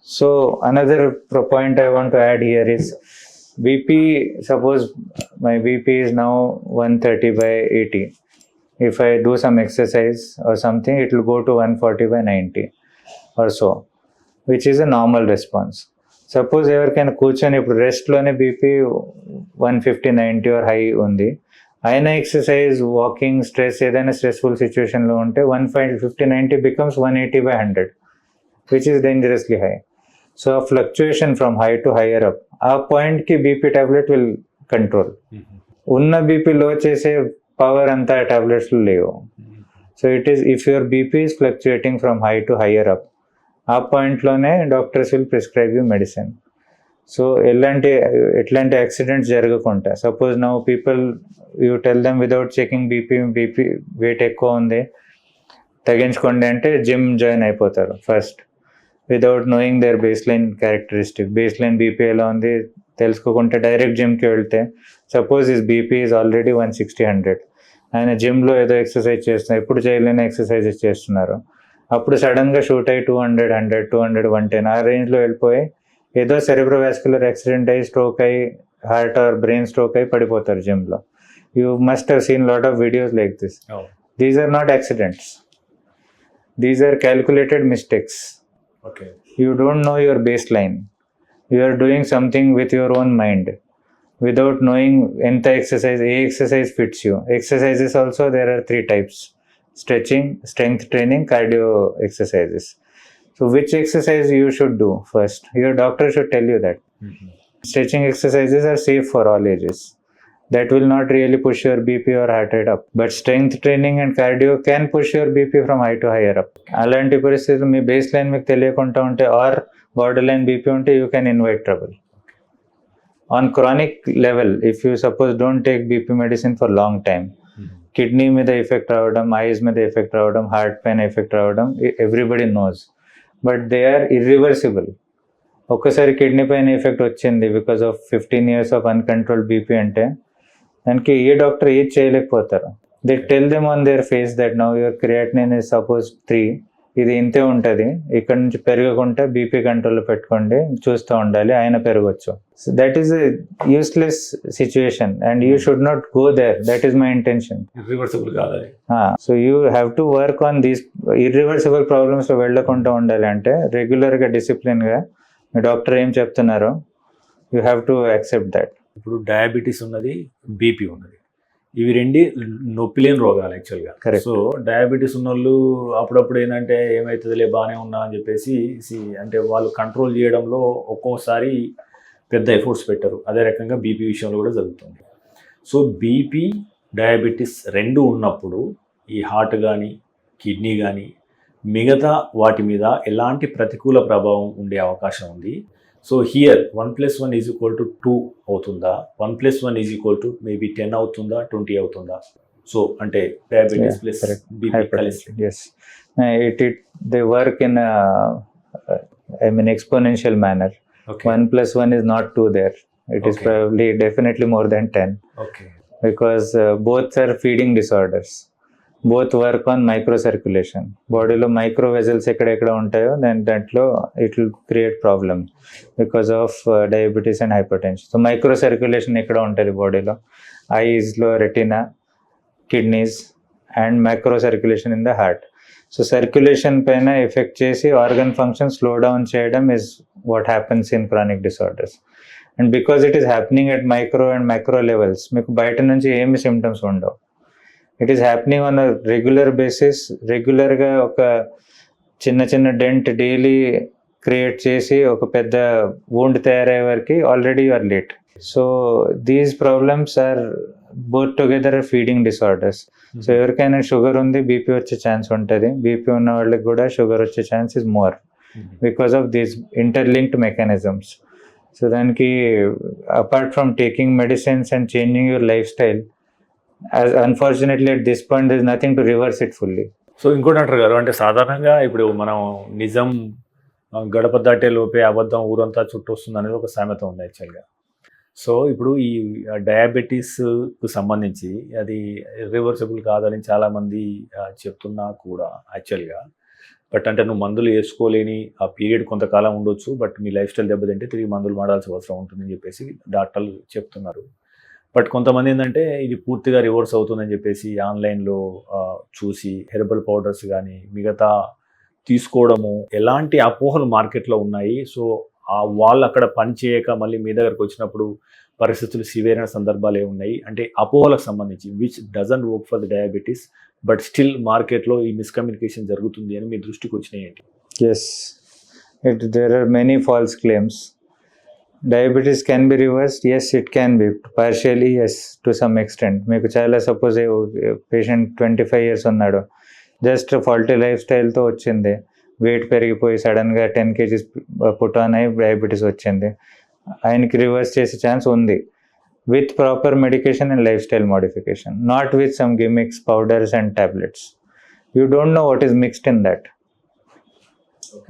So another point I want to add here is BP. Suppose my BP is now 130/80. If I do some exercise or something, it will go to 140/90 or so, which is a normal response. Suppose ఎవరికైనా కూర్చొని ఇప్పుడు రెస్ట్లోనే బీపీ 150/90 or హై ఉంది, అయినా ఎక్సర్సైజ్, వాకింగ్, స్ట్రెస్, ఏదైనా స్ట్రెస్ఫుల్ సిచ్యువేషన్లో ఉంటే 150/90 becomes 180/100, which is dangerously high. So a fluctuation from high to higher up, ఆ పాయింట్కి బీపీ టాబ్లెట్ విల్ కంట్రోల్. ఉన్న బీపీ లో చేసే పవర్ అంతా టాబ్లెట్స్లో లేవు. So it is, if your BP is fluctuating from high to higher up, ఆ పాయింట్లోనే doctors will prescribe you medicine. So ఎట్లాంటి యాక్సిడెంట్స్ జరగకుండా, suppose now people you tell them without checking BP weight ఎక్కువ ఉంది తగ్గించుకోండి అంటే జిమ్ జాయిన్ అయిపోతారు first. Without knowing their baseline characteristic. Baseline BP ఎలా ఉంది తెలుసుకోకుంటే డైరెక్ట్ జిమ్కి వెళ్తే, suppose is BP is already 160-100, ఆయన జిమ్లో ఏదో ఎక్సర్సైజ్ చేస్తున్నారు, ఎప్పుడు చేయలేని ఎక్సర్సైజెస్ చేస్తున్నారు, అప్పుడు సడన్గా షూట్ అయ్యి 200, 110 ఆ రేంజ్లో వెళ్ళిపోయి ఏదో సెరిబ్రోవాస్కులర్ యాక్సిడెంట్ అయ్యి స్ట్రోక్ అయ్యి హార్ట్ ఆర్ బ్రెయిన్ స్ట్రోక్ అయ్యి పడిపోతారు జిమ్లో. You must have seen lot of videos like this. These are not accidents, these are calculated mistakes. Okay, You don't know your baseline. You are doing something with your own mind without knowing enta exercise, a exercise fits you. Exercises also there are 3 types: stretching, strength training, cardio exercises. So which exercise you should do first? Your doctor should tell you that. Stretching exercises are safe for all ages. That will not really push your BP or heart rate up. But strength training and cardio can push your BP from high to higher up. అలాంటి పరిస్థితులు మీ బేస్ లైన్ మీకు తెలియకుండా ఉంటే ఆర్ బార్డర్ లైన్ బీపీ ఉంటే you can invite trouble. On chronic level, if you suppose don't take BP medicine for long time, kidney మీద ఎఫెక్ట్ రావడం, ఐస్ మీద ఎఫెక్ట్ రావడం, హార్ట్ పైన ఎఫెక్ట్ రావడం everybody knows, but they are irreversible. ఒక్కసారి కిడ్నీ పైన ఎఫెక్ట్ వచ్చింది because of 15 years of uncontrolled BP అంటే దానికి ఏ డాక్టర్ ఏది చేయలేకపోతారు. They tell them on their face that now your creatinine is suppose 3, ఇది ఇంతే ఉంటుంది, ఇక్కడ నుంచి పెరగకుండా బీపీ కంట్రోల్లో పెట్టుకోండి, చూస్తూ ఉండాలి, ఆయన పెరగచ్చు. So that is a useless situation and you should not go there. That is my intention. Reversible కాదు అది. So you have to work on these irreversible ప్రాబ్లమ్స్లో వెళ్ళకుండా ఉండాలి అంటే రెగ్యులర్గా డిసిప్లిన్గా మీ డాక్టర్ ఏం చెప్తున్నారో you have to accept that. ఇప్పుడు డయాబెటీస్ ఉన్నది, బీపీ ఉన్నది, ఇవి 2 నొప్పి లేని రోగాలు యాక్చువల్గా. సో డయాబెటీస్ ఉన్న వాళ్ళు అప్పుడప్పుడు ఏంటంటే ఏమవుతుందిలే బాగానే ఉన్నా అని చెప్పేసి అంటే వాళ్ళు కంట్రోల్ చేయడంలో ఒక్కోసారి పెద్ద ఎఫర్ట్స్ పెట్టరు. అదే రకంగా బీపీ విషయంలో కూడా జరుగుతుంది. సో బీపీ, డయాబెటీస్ 2 ఉన్నప్పుడు ఈ హార్ట్ కానీ కిడ్నీ కానీ మిగతా వాటి మీద ఎలాంటి ప్రతికూల ప్రభావం ఉండే అవకాశం ఉంది? సో హియర్ 1+1 = 2 అవుతుందా, 1+1 = maybe 10 అవుతుందా, 20 అవుతుందా? సో అంటే డయాబెటీస్ ప్లస్ బీపీ కలిసి. Yes, they work in a exponential manner. Okay. 1+1 is not 2 there. It is Okay. probably definitely more than 10 okay, because both are feeding disorders. Both work on micro circulation. బాడీలో మైక్రో వెజల్స్ ఎక్కడెక్కడ ఉంటాయో దాంట్లో it will create problem because of diabetes and hypertension. So micro circulation ఎక్కడ ఉంటుంది బాడీలో? ఐస్లో, retina, kidneys and micro circulation in the heart. So circulation పైన ఎఫెక్ట్ చేసి ఆర్గన్ ఫంక్షన్ స్లో డౌన్ చేయడం is what happens in chronic disorders. And because it is happening at micro and micro levels మీకు బయట నుంచి ఏమి సిమ్టమ్స్ ఉండవు. It is happening on a regular basis. రెగ్యులర్గా ఒక చిన్న డెంట్ డైలీ క్రియేట్ చేసి ఒక పెద్ద వూండ్ తయారయ్యే వరకు already you are late. So these problems are both together feeding disorders. So ఎవరికైనా షుగర్ ఉంది, బీపీ వచ్చే ఛాన్స్ ఉంటుంది. బీపీ ఉన్న వాళ్ళకి కూడా షుగర్ వచ్చే chance is more because of these interlinked mechanisms. So దానికి apart from taking medicines and changing your lifestyle, as unfortunately at this point there is nothing to reverse it fully. So ఇంకోటి అంటారు గారు, అంటే సాధారణంగా ఇప్పుడు మనం నిజం గడప దాటే లోపే అబద్ధం ఊరంతా చుట్టూ వస్తుంది అనేది ఒక సామెత ఉంది యాక్చువల్గా. సో ఇప్పుడు ఈ డయాబెటీస్కు సంబంధించి అది రివర్సిబుల్ కాదని చాలామంది చెప్తున్నా కూడా యాక్చువల్గా, బట్ అంటే నువ్వు మందులు వేసుకోలేని ఆ పీరియడ్ కొంతకాలం ఉండొచ్చు, బట్ మీ లైఫ్ స్టైల్ దెబ్బతింటే తిరిగి మందులు వాడాల్సిన అవసరం ఉంటుందని చెప్పేసి డాక్టర్లు చెప్తున్నారు. బట్ కొంతమంది ఏంటంటే ఇది పూర్తిగా రివర్స్ అవుతుందని చెప్పేసి ఆన్లైన్లో చూసి హెర్బల్ పౌడర్స్ కానీ మిగతా తీసుకోవడము, ఎలాంటి అపోహలు మార్కెట్లో ఉన్నాయి. సో వాళ్ళు అక్కడ పని చేయక మళ్ళీ మీ దగ్గరకు వచ్చినప్పుడు పరిస్థితులు సివియర్ అయిన సందర్భాలు ఏమున్నాయి అంటే అపోహలకు సంబంధించి, which doesn't work for the diabetes but still మార్కెట్లో ఈ మిస్కమ్యూనికేషన్ జరుగుతుంది అని మీ దృష్టికి వచ్చినాయి ఏంటి? Yes, there are many false claims. Diabetes can be reversed. Yes, it can be. Partially, yes, to some extent. మీకు చాలా సపోజ్ పేషెంట్ 25 years ఉన్నాడు, జస్ట్ ఫాల్టీ లైఫ్ స్టైల్తో వచ్చింది, వెయిట్ పెరిగిపోయి సడన్గా 10 kgs పుట్ ఆన్ అయ్యి డయాబెటీస్ వచ్చింది, ఆయనకి రివర్స్ చేసే ఛాన్స్ ఉంది with proper medication and life style modification, not with some gimmicks, powders and tablets. You don't know what is mixed in that.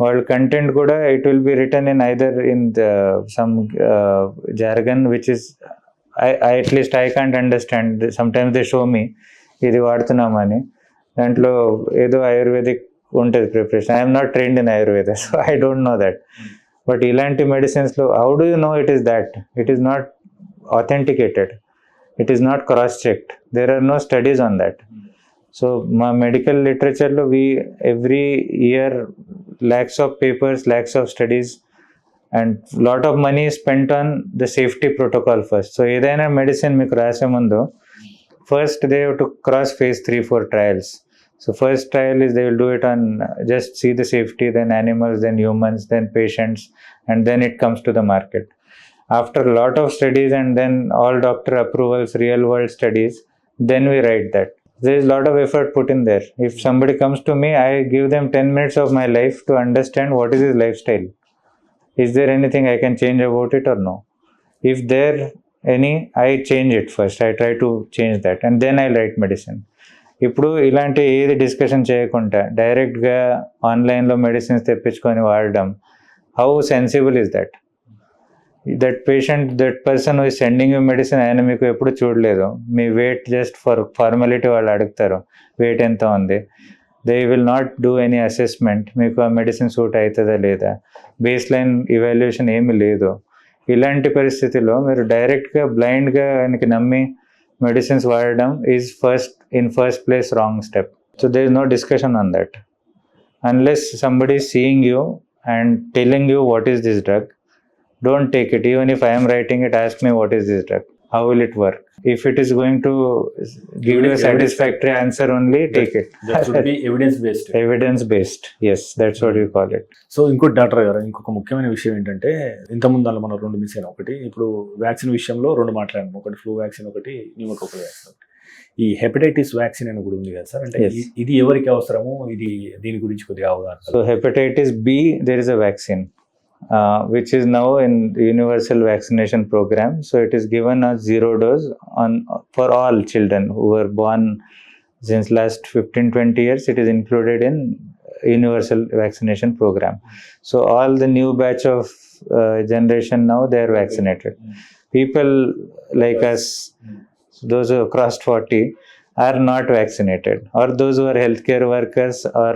వాళ్ళ కంటెంట్ కూడా it will B return in either in some jargon which is at least I can't understand. Sometimes they show me ఇది వాడుతున్నామని, దాంట్లో ఏదో ఆయుర్వేదిక్ ఉంటుంది preparation. I'm not trained in Ayurveda, so I don't know that. But ఇలాంటి మెడిసిన్స్లో how do you know it is that? It is not authenticated, it is not cross checked, there are no studies on that. So my medical literature lo we every year lakhs of papers, lakhs of studies and lot of money is spent on the safety protocol first. So edaina medicine meeku rase mundu first they have to cross phase 3-4 trials. So first trial is they will do it on just see the safety, then animals, then humans, then patients, and then it comes to the market. After a lot of studies and then all doctor approvals, real world studies, then we write that. There is a lot of effort put in there. If somebody comes to me, I give them 10 minutes of my life to understand what is his lifestyle. Is there anything I can change about it or no? If there any, I change it first. I try to change that and then I write medicine. ఇప్పుడు ఇలాంటి ఏది డిస్కషన్ చేయకుండా డైరెక్ట్గా ఆన్లైన్లో మెడిసిన్స్ తెప్పించుకొని వాడడం, how sensible is that? That patient, that person who is sending you medicine, ఆయన మీకు ఎప్పుడు చూడలేదు, మీ వెయిట్ జస్ట్ ఫర్ ఫార్మాలిటీ వాళ్ళు అడుగుతారు వెయిట్ ఎంత ఉంది. They will not do any assessment, మీకు ఆ మెడిసిన్ సూట్ అవుతుందా లేదా, బేస్ లైన్ ఇవాల్యుయేషన్ ఏమీ లేదు. ఇలాంటి పరిస్థితిలో మీరు డైరెక్ట్గా బ్లైండ్గా ఆయనకి నమ్మి మెడిసిన్స్ వాడడం is first place wrong step. So there is no discussion on that unless somebody is seeing you and telling you what is this drug. Don't take it. Even if I am writing it, ask me what is this drug, how will it work. If it is going to give you a satisfactory answer only, take it. That should be evidence based. Evidence based, yes, that's what we call it. So ఇంకోటి డాక్టర్ గారు, ఇంకొక ముఖ్యమైన విషయం ఏంటంటే ఇంతకుముందు దానిలో మనం 2 మిస్ అయినా. ఒకటి ఇప్పుడు వ్యాక్సిన్ విషయంలో 2 మాట్లాడాము, ఒకటి ఫ్లూ వ్యాక్సిన్, ఒకటి న్యూమోకోకల్ వ్యాక్సిన్. ఈ హెపటైటిస్ వ్యాక్సిన్ అని కూడా ఉంది కదా సార్, అంటే ఇది ఎవరికి అవసరము, ఇది దీని గురించి కొద్దిగా అవగాహన. So hepatitis B, there is a vaccine which is now in the universal vaccination program. So it is given as 0 dose for all children who were born since last 15-20 years. It is included in universal vaccination program. So all the new batch of generation now they are vaccinated. People like us, those who have crossed 40 are not vaccinated, or those who are healthcare workers, or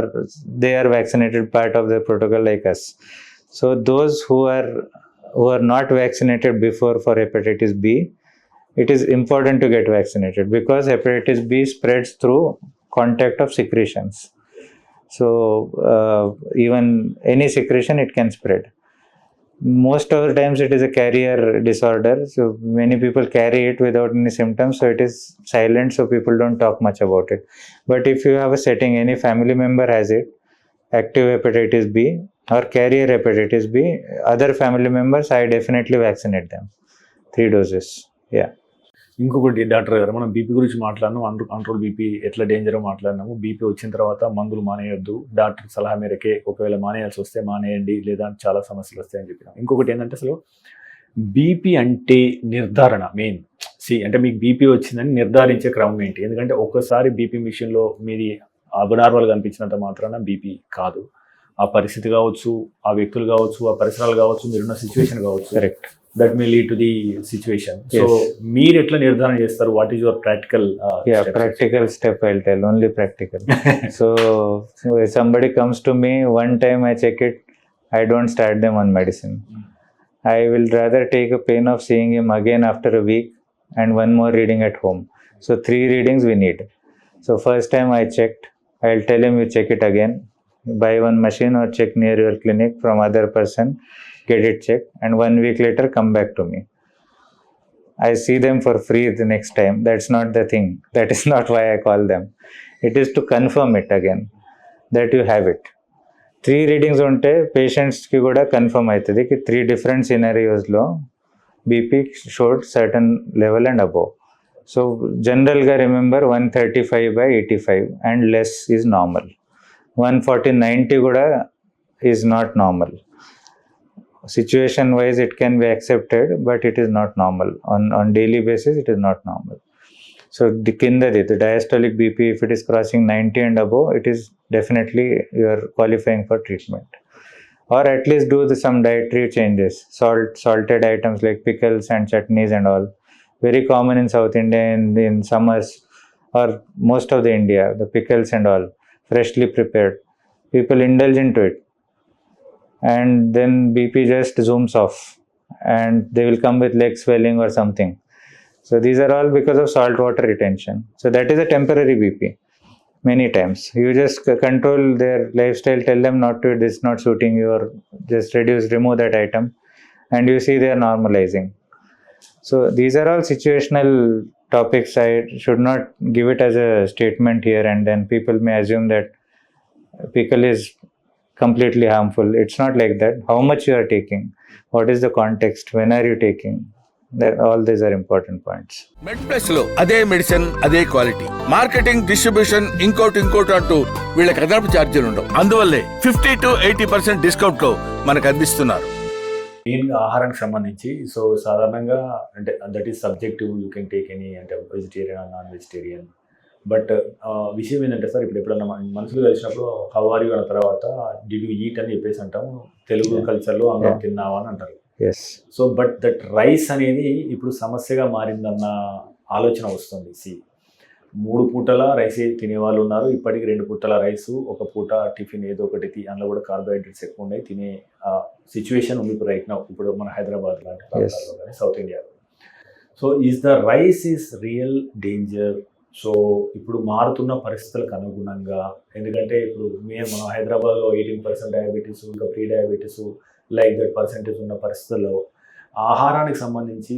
they are vaccinated part of the protocol like us. So those who are not vaccinated before for hepatitis B, it is important to get vaccinated because hepatitis B spreads through contact of secretions. So even any secretion it can spread. Most of the times it is a carrier disorder, so many people carry it without any symptoms, so it is silent, so people don't talk much about it. But if you have a setting, any family member has it, active hepatitis B or carrier hepatitis B, other family members, I definitely vaccinate them 3 doses. Yeah. ఇంకొకటి డాక్టర్ గారు, మనం బీపీ గురించి మాట్లాడినాము, కంట్రోల్ బీపీ ఎట్లా డేంజరో మాట్లాడినాము. బీపీ వచ్చిన తర్వాత మందులు మానేయొద్దు, డాక్టర్ సలహా మేరకే ఒకవేళ మానేయాల్సి వస్తే మానేయండి, లేదా చాలా సమస్యలు వస్తాయని చెప్పినాం. ఇంకొకటి ఏంటంటే అసలు బీపీ అంటే నిర్ధారణ మెయిన్ అంటే మీకు బీపీ వచ్చిందని నిర్ధారించే క్రమం ఏంటి? ఎందుకంటే ఒక్కసారి బీపీ మిషన్లో మీది అబ్నార్మల్గా అనిపించినంత మాత్రాన బీపీ కాదు. ఆ పరిస్థితి కావచ్చు, ఆ వ్యక్తులు కావచ్చు, ఆ పరిసరాలు కావచ్చు, మీరున్న సిచ్యువేషన్ కావచ్చు, Correct. That may lead to the situation. So మీరు ఎట్లా నిర్ధారణ చేస్తారు? What is your practical? Practical step I'll tell, only practical. So if somebody comes to me, one time I check it, I don't start them on medicine. I will rather take a pain of seeing him again after a week and one more reading at home. So 3 readings we need. So first time I checked, I'll tell him you check it again, buy one machine or check near your clinic from other person, get it checked, and 1 week later come back to me. I see them for free the next time. That's not the thing. That is not why I call them. It is to confirm it again that you have it. 3 readings ఉంటే పేషెంట్స్కి కూడా కన్ఫర్మ్ అవుతుంది కి 3 డిఫరెంట్ సినారియోస్లో BP showed certain level and above. So జనరల్గా remember 135/85 and less is normal. 140/90 కూడా is not normal. Situation wise it can be accepted, but it is not normal. On daily basis it is not normal. So the diastolic BP, if it is crossing 90 and above, it is definitely you are qualifying for treatment. or at least do some dietary changes. Salted items like pickles and chutneys and all, very common in South India in summers, or most of the India, the pickles and all, freshly prepared. People indulge into it, and then BP just zooms off, and they will come with leg swelling or something. So these are all because of salt water retention. So that is a temporary BP. Many times you just control their lifestyle, tell them not to, this not suiting you, or just remove that item, and you see they are normalizing. So these are all situational topics. I should not give it as a statement here, and then people may assume that pickle is completely harmful. It's not like that. How much you are taking, what is the context, when are you taking, that all these are important points. MedPlus లో అదే మెడిసిన్ అదే క్వాలిటీ, మార్కెటింగ్, డిస్ట్రిబ్యూషన్, ఇంకోటి అంటూ వీళ్ళకి అదనపు ఛార్జీలు ఉండవు. అందువల్లే 50-80% డిస్కౌంట్ లో మనకు అందిస్తున్నారు. మెయిన్గా ఆహారానికి సంబంధించి సో సాధారణంగా అంటే that is subjective, you can take any, అంటే వెజిటేరియన్, నాన్ వెజిటేరియన్. బట్ విషయం ఏంటంటే సార్, ఇప్పుడు ఎప్పుడన్నా మనుషులు కలిసినప్పుడు హౌ ఆర్ యూ అన్న తర్వాత డిడ్ యూ ఈట్ అని చెప్పేసి అంటాం. తెలుగు కల్చర్లో అన్నం తిన్నావా అని అంటారు. Yes. So but that rice అనేది ఇప్పుడు సమస్యగా మారిందన్న ఆలోచన వస్తుంది. 3 పూటల రైస్ తినేవాళ్ళు ఉన్నారు, ఇప్పటికి 2 పూటల రైసు, ఒక పూట టిఫిన్ ఏదో ఒకటి, అందులో కూడా కార్బోహైడ్రేట్స్ ఎక్కువ ఉన్నాయి తినే సిచ్యువేషన్ ఉంది ఇప్పుడు రైట్ నౌ, ఇప్పుడు మన హైదరాబాద్ లాంటి ప్రాంతాల్లో కానీ సౌత్ ఇండియాలో. So is the rice is real danger? So ఇప్పుడు మారుతున్న పరిస్థితులకు అనుగుణంగా, ఎందుకంటే ఇప్పుడు మనం హైదరాబాద్లో 18% డయాబెటీస్, ఇంకా pre diabetes like that percentage ఉన్న పరిస్థితుల్లో ఆహారానికి సంబంధించి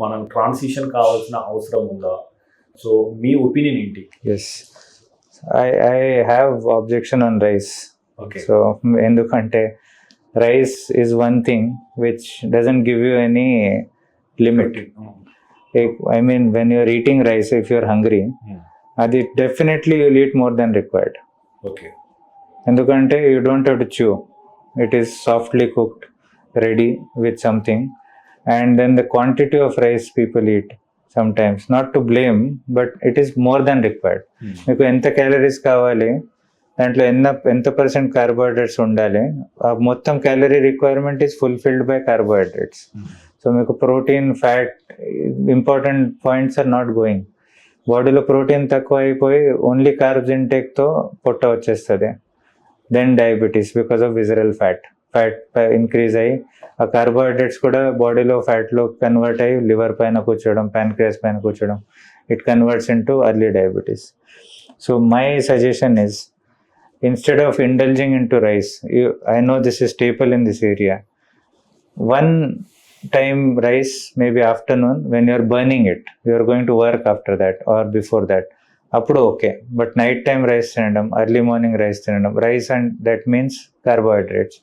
మనం ట్రాన్సిషన్ కావాల్సిన అవసరం ఉందా? సో మీ ఒపీనియన్ ఏంటి? Yes, I have objection on rice. Okay. So ఎందుకంటే rice is one thing which doesn't give you any limit. I mean, when you're eating rice, if you're hungry, అది definitely you'll eat more than required. Okay. ఎందుకంటే you don't have to chew. It is softly cooked, ready with something, and then the quantity of rice people eat sometimes, not to blame, but it is more than required. మీకు ఎంత క్యాలరీస్ కావాలి, దాంట్లో ఎంత పర్సెంట్ కార్బోహైడ్రేట్స్ ఉండాలి, ఆ మొత్తం calorie requirement is fulfilled by carbohydrates. So మీకు protein, fat, important points are not going. బాడీలో ప్రోటీన్ తక్కువ అయిపోయి ఓన్లీ కార్బ్స్ ఇంటేక్తో పొట్ట వచ్చేస్తుంది. Then diabetes because of visceral fat increase అయ్యి ఆ కార్బోహైడ్రేట్స్ కూడా బాడీలో ఫ్యాట్లో కన్వర్ట్ అయ్యి లివర్ పైన కూర్చోవడం, ప్యాన్క్రియాస్ పైన కూర్చోవడం, it converts in to early diabetes. So my suggestion is, instead of indulging into rice, I know this is staple in this area, one time rice, maybe afternoon when you are burning it, you are going to work after that or before that, appudu okay. But night time rice tinadam, early morning rice tinadam, rice and that means carbohydrates,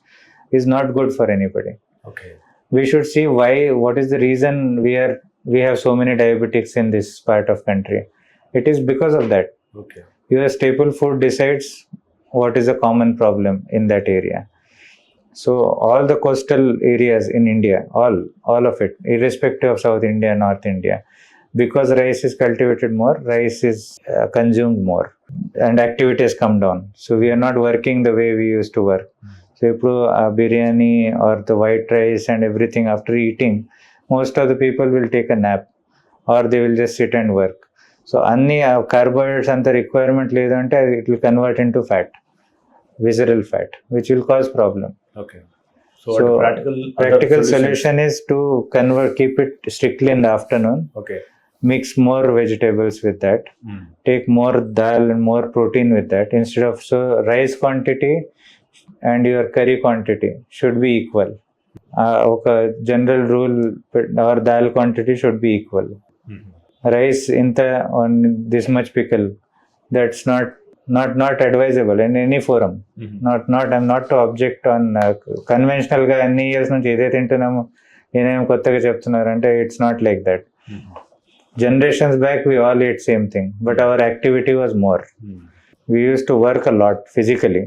is not good for anybody. Okay. We should see why, what is the reason we have so many diabetics in this part of country. It is because of that. Okay. Your staple food decides what is a common problem in that area. So all the coastal areas in India, all of it, irrespective of South India, North India, because rice is cultivated more, rice is consumed more, and activities come down. So we are not working the way we used to work. So ఇప్పుడు biryani or the white rice and everything, after eating, most of the people will take a nap or they will just sit and work. So అన్ని కార్బోహైడ్రేట్స్ అంత రిక్వైర్మెంట్ లేదంటే it will convert in to fat, visceral fat, which will cause problem. Okay. So practical solution is to keep it strictly in the afternoon. Okay. Mix more vegetables with that. Take more dal and more protein with that instead of, so rice quantity and your curry quantity should be equal. ఒక general rule, our dal quantity should be equal. Rice inta on this much pickle, that's not advisable in any forum. I'm not to object on conventional గా అన్ని ఇయర్స్ నుంచి ఏదైతే తింటున్నామో నేనేం కొత్తగా చెప్తున్నారు అంటే it's not like that. Generations back we all ate same thing, but our activity was more. We used to work a lot physically.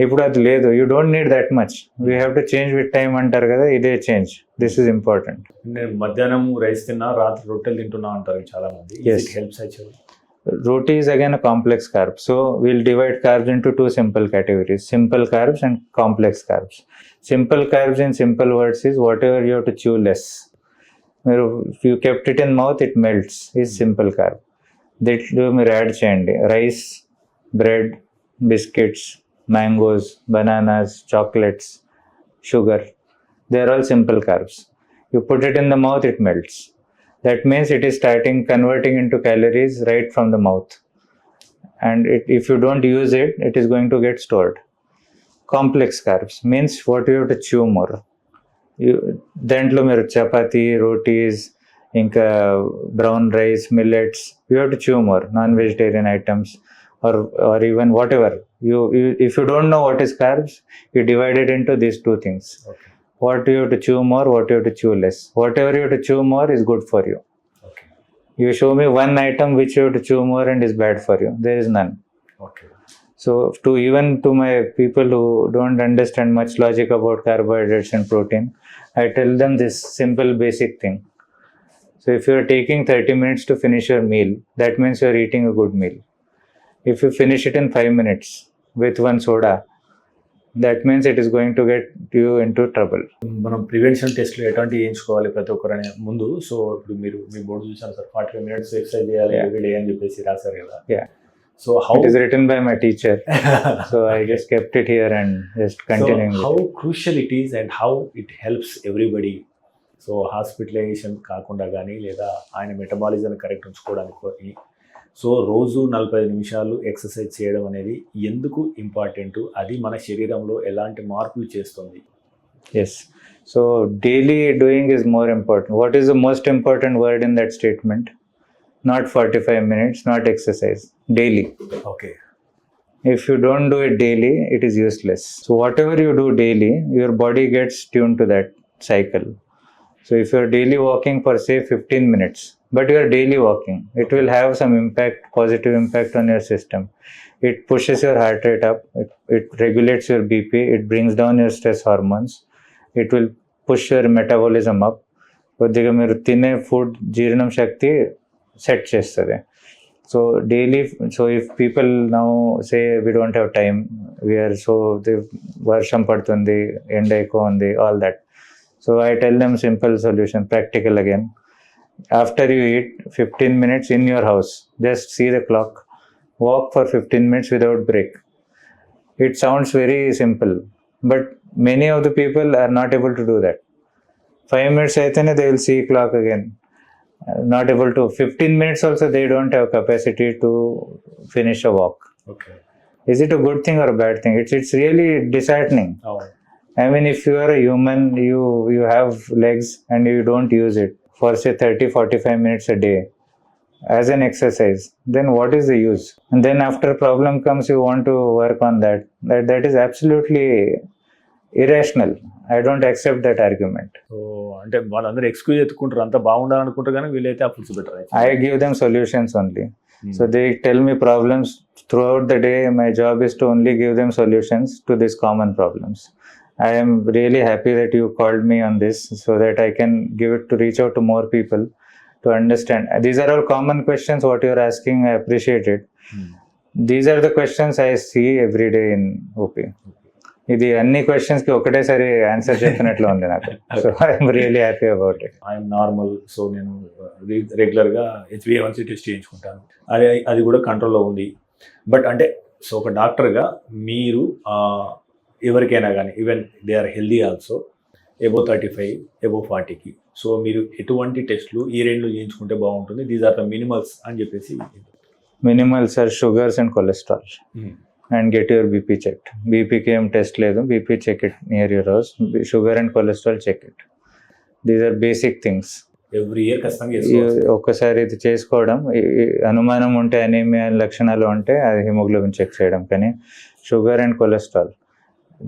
ఇప్పుడు అది లేదు. You don't need that much, we have to change with time అంటారు కదా, ఇదే చేంజ్. This is important. నేను మధ్యాహ్నం రైస్ తిన్నా, రాత్రి రొట్టెలు తింటున్నా అంటారు చాలా మంది. Yes. Helps actually. Roti is again a complex carb. So we'll divide carbs into two simple categories: simple carbs and complex carbs. Simple carbs in simple words is whatever you have to chew less. If you kept it in mouth, it melts. Is simple carb. దీంట్లో మీరు యాడ్ చేయండి rice, bread, biscuits, mangoes, bananas, chocolates, sugar. They are all simple carbs. You put it in the mouth, it melts. That means it is starting converting into calories right from the mouth. And if you don't use it, it is going to get stored. Complex carbs means what you have to chew more. దాంట్లో మీరు చపాతీ, రోటీస్, ఇంకా brown rice, millets, you have to chew more. Non-vegetarian items or even whatever. If you don't know what is carbs, you divide it into these two things. Okay. What you have to chew more, what you have to chew less. Whatever you have to chew more is good for you. Okay. You show me one item which you have to chew more and is bad for you. There is none. Okay. So to my people who don't understand much logic about carbohydrates and protein, I tell them this simple basic thing. So if you are taking 30 minutes to finish your meal, that means you are eating a good meal. If you finish it in 5 minutes with one soda, that means it is going to get you into trouble. మనం ప్రివెన్షన్ టెస్ట్లు ఎటువంటి చేయించుకోవాలి ప్రతి ఒక్కరనే ముందు. సో ఇప్పుడు మీరు మీ బోర్డు చూసాను సార్, 45 minutes ఎక్సర్సైజ్ చేయాలి ఎవ్రీడే అని చెప్పేసి రాశారు కదా. Yeah. So how It is written by my teacher. So I just kept it here and just continuing. So how crucial it is and how it helps everybody. So hospitalization కాకుండా కానీ లేదా ఆయన మెటబాలిజం కరెక్ట్ ఉంచుకోవడానికి సో రోజు 45 నిమిషాలు ఎక్సర్సైజ్ చేయడం అనేది ఎందుకు ఇంపార్టెంట్, అది మన శరీరంలో ఎలాంటి మార్పులు చేస్తుంది? Yes. So daily doing is more important. What is the most important word in that statement? Not 45 minutes, not exercise. Daily. Okay. If you don't do it daily, it is useless. So whatever you do daily, your body gets tuned to that cycle. So if you are daily walking for say 15 minutes, but you are daily walking, it will have some impact, positive impact on your system. It pushes your heart rate up, it regulates your BP, it brings down your stress hormones, it will push your metabolism up. కొద్దిగా మీరు తినే ఫుడ్ జీర్ణం శక్తి సెట్ చేస్తుంది. So daily, so if people now say we don't have time, we're so వర్షం పడుతుంది, ఎండ ఎక్కువ ఉంది, all that. So I tell them simple solution, practical again. After you eat, 15 minutes in your house, just see the clock, walk for 15 minutes without break. It sounds very simple, but many of the people are not able to do that. 5 minutes aitane they will see clock again. Not able to. 15 minutes also they don't have capacity to finish a walk. Okay. Is it a good thing or a bad thing? It's really disheartening. Oh. I mean, if you are a human, you have legs and you don't use it for say 30-45 minutes a day as an exercise, then what is the use? And then after problem comes, you want to work on that. That is absolutely irrational. I don't accept that argument. So అంటే వాళ్ళందరూ ఎక్స్క్యూజ్ ఎత్తుకుంటారు, అంతా బాగుండాలనుకుంటారు, కానీ వీళ్ళైతే ఆ foods better. I give them solutions only. So they tell me problems throughout the day. My job is to only give them solutions to these common problems. I am really happy that you called me on this so that I can give it to reach out to more people to understand. These are all common questions. What you are asking, I appreciate it. These are the questions I see every day in OP. ఇది అన్ని క్వశ్చన్స్ కి ఒకటేసారి ఆన్సర్ చెప్పినట్లు ఉంది నాకు. So I'm really happy about it. I'm normal. So నేను రెగ్యులర్గా HbA1c టెస్ట్ చేయించుకుంటాను, అది కూడా కంట్రోల్లో ఉంది. బట్ అంటే సో ఒక డాక్టర్గా మీరు ఎవరికైనా కానీ even they are healthy also above 35 above 40కి, సో మీరు ఎటువంటి టెస్ట్లు ఈ రేంజ్లో చేయించుకుంటే బాగుంటుంది, దీస్ ఆర్ ద మినిమల్స్ అని చెప్పేసి? Minimals are sugars and cholesterol and get your BP checked. BP ki em test ledu, BP check it near your house. Sugar and cholesterol check it. These are basic things. Every year ఖచ్చితంగా చేసుకోవాలి. ఒక్కసారి ఇది చేసుకోవడం, అనుమానం ఉంటే అనీమియా లక్షణాలు ఉంటే అది హిమోగ్లోబిన్ చెక్ చేయడం. కానీ sugar and cholesterol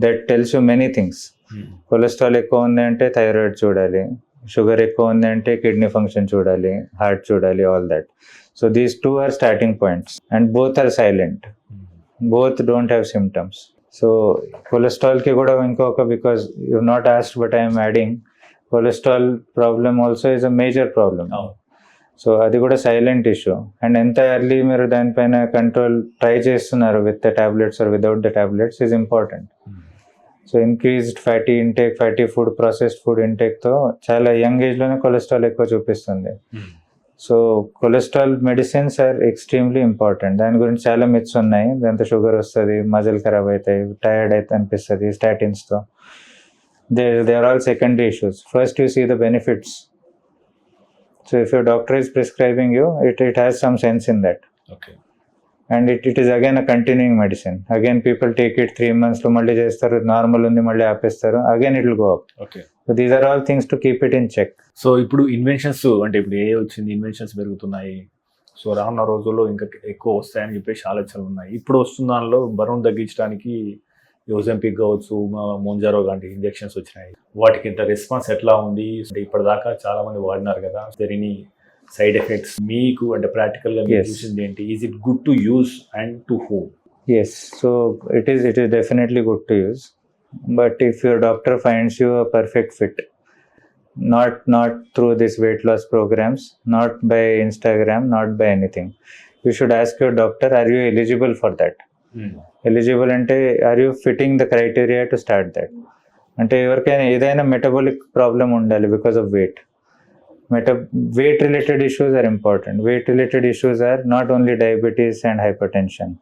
that tells you many things. Cholesterol ఎక్కువ ఉంది అంటే థైరాయిడ్ చూడాలి, షుగర్ ఎక్కువ ఉంది అంటే కిడ్నీ ఫంక్షన్ చూడాలి, హార్ట్ చూడాలి, all that. So these two are starting points and both are silent. Both don't have symptoms. So cholesterol ki kuda inkoka, because you've not asked but I am adding, cholesterol problem also is a major problem. So అది కూడా సైలెంట్ ఇష్యూ. అండ్ ఎంత ఎర్లీ మీరు దానిపైన కంట్రోల్ ట్రై చేస్తున్నారు with the tablets or without the tablets is important. So increased fatty intake, fatty food, processed food ఇంటేక్తో చాలా యంగ్ ఏజ్లోనే కొలెస్ట్రాల్ ఎక్కువ చూపిస్తుంది. So cholesterol medicines are extremely important. దాని గురించి చాలా మిత్స్ ఉన్నాయి. దాంతో షుగర్ వస్తుంది, మజిల్ ఖరాబ్ అవుతాయి, టైర్డ్ అయితే అనిపిస్తుంది స్టాటిన్స్తో. They are all secondary issues. First you see the benefits. So if your doctor is prescribing you, it has some sense in that. Okay. And it is again a continuing medicine. Again people take it 3 months lo malli chestaru, normal undi malli aapestaru, again it will go up. Okay. So these are all things to keep it in check. So ఇప్పుడు ఇన్వెన్షన్స్ అంటే ఇప్పుడు ఏ వచ్చింది, ఇన్వెన్షన్స్ పెరుగుతున్నాయి. సో రానున్న రోజుల్లో ఇంకా ఎక్కువ వస్తాయని చెప్పేసి ఆలోచనలు ఉన్నాయి. ఇప్పుడు వస్తున్న దానిలో బరువును తగ్గించడానికి యోజెంపిక్ కావచ్చు, మోంజారో లాంటి ఇంజెక్షన్స్ వచ్చినాయి. వాటికి ఇంత రెస్పాన్స్ ఎట్లా ఉంది? ఇప్పటిదాకా చాలా మంది వాడినారు కదా, ఎనీ సైడ్ ఎఫెక్ట్స్ మీకు అంటే ప్రాక్టికల్గా మీరు చూసింది ఏంటి? Is it good to use and to home? Yes, so it is definitely good to use, but if your doctor finds you a perfect fit, not through this weight loss programs, not by Instagram, not by anything, you should ask your doctor, are you eligible for that? Eligible అంటే are you fitting the criteria to start that. అంటే ఎవరికైనా ఏదైనా మెటబాలిక్ ప్రాబ్లం ఉండాలి because of weight. Weight related issues are important. Weight related issues are not only diabetes and hypertension.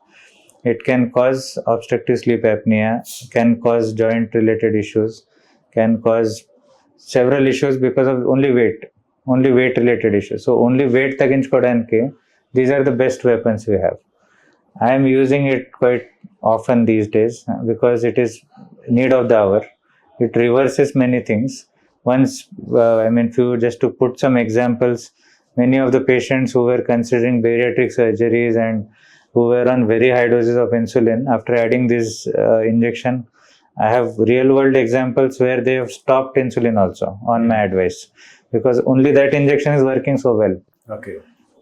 It can cause obstructive sleep apnea, can cause joint related issues, can cause several issues because of only weight related issues. So only weight taginchukodaniki these are the best weapons we have. I am using it quite often these days because it is need of the hour. It reverses many things. Once, just to put some examples, many of the patients who were considering bariatric surgeries and who were on very high doses of insulin, after adding this injection, I have real world examples where they have stopped insulin also on my advice because only that injection is working so well. Okay.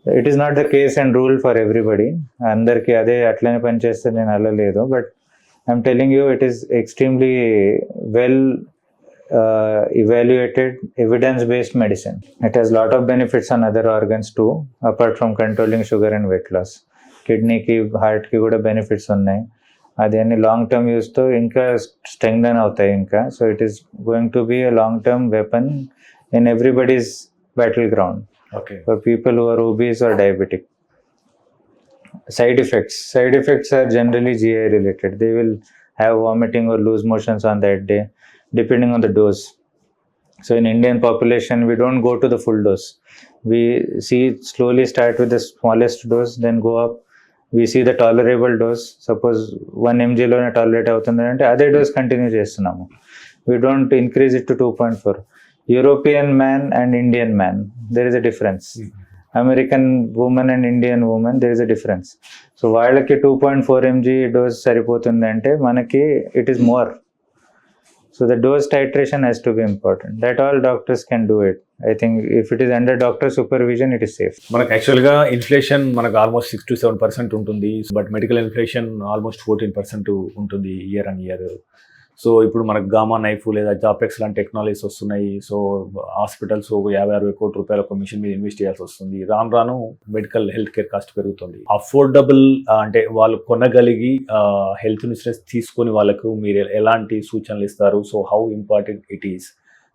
It is not the case and rule for everybody. Andarki ade atlane pani chesthe nenu alla ledu, but I'm telling you it is extremely well evaluated, evidence based medicine. It has lot of benefits on other organs too, apart from controlling sugar and weight loss. Kidney ki, heart ki kuda benefits ఉన్నాయి. అది అన్ని లాంగ్ టర్మ్ యూస్తో ఇంకా స్ట్రెంగ్థన్ అవుతాయి ఇంకా. So it is going to be a long term weapon in everybody's battleground. Okay. For people who are obese or diabetic. Side effects are generally GI related. They will have vomiting or loose motions on that day depending on the dose. So in Indian population we don't go to the full dose. We slowly start with the smallest dose, then go up. We see the tolerable dose. Suppose 1 mg లోనే టాలరేట్ అవుతుందంటే అదే డోస్ కంటిన్యూ చేస్తున్నాము. We don't increase it to 2.4. European man and Indian man, there is a difference. American woman and Indian woman, there is a difference. So వాళ్ళకి 2.4 mg డోస్ సరిపోతుందంటే మనకి it is more. So the dose titration has to be important. That all doctors can do it. I think if it is under doctor supervision, it is safe. మనకు యాక్చువల్గా ఇన్ఫ్లేషన్ మనకు ఆల్మోస్ట్ 6 to 7% ఉంటుంది. బట్ మెడికల్ ఇన్ఫ్లేషన్ ఆల్మోస్ట్ 14% ఉంటుంది ఇయర్ అండ్ ఇయర్. సో ఇప్పుడు మనకు గామా నైఫ్ లేదా జాపెక్స్ లాంటి టెక్నాలజీస్ వస్తున్నాయి. సో హాస్పిటల్స్ 50-60 కోట్ల రూపాయల ఒక మిషన్ మీద ఇన్వెస్ట్ చేయాల్సి వస్తుంది. రాను మెడికల్ హెల్త్ కేర్ కాస్ట్ పెరుగుతుంది. అఫోర్డబుల్ అంటే వాళ్ళు కొనగలిగి హెల్త్ ఇన్సూరెన్స్ తీసుకొని వాళ్ళకు మీరు ఎలాంటి సూచనలు ఇస్తారు? So how important it is?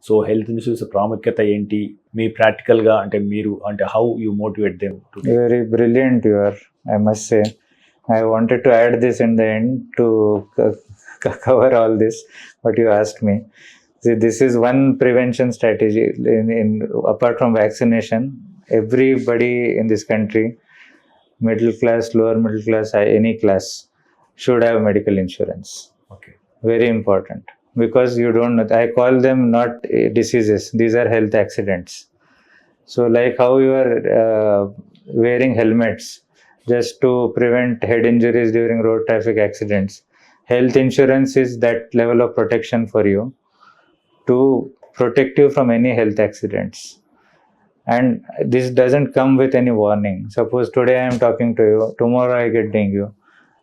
So health insurance ప్రాముఖ్యత ఏంటి మీ ప్రాక్టికల్గా? అంటే మీరు అంటే how you motivate them? Very brilliant you are, I must say. I wanted to add this in the end to cover all this, but you asked me. See, this is one prevention strategy in apart from vaccination. Everybody in this country, middle class, lower middle class, any class, should have medical insurance. Okay. Very important, because you don't know, I call them not diseases, these are health accidents. So like how you are wearing helmets just to prevent head injuries during road traffic accidents, health insurance is that level of protection for you to protect you from any health accidents. And this doesn't come with any warning. Suppose today I am talking to you, tomorrow I get dengue,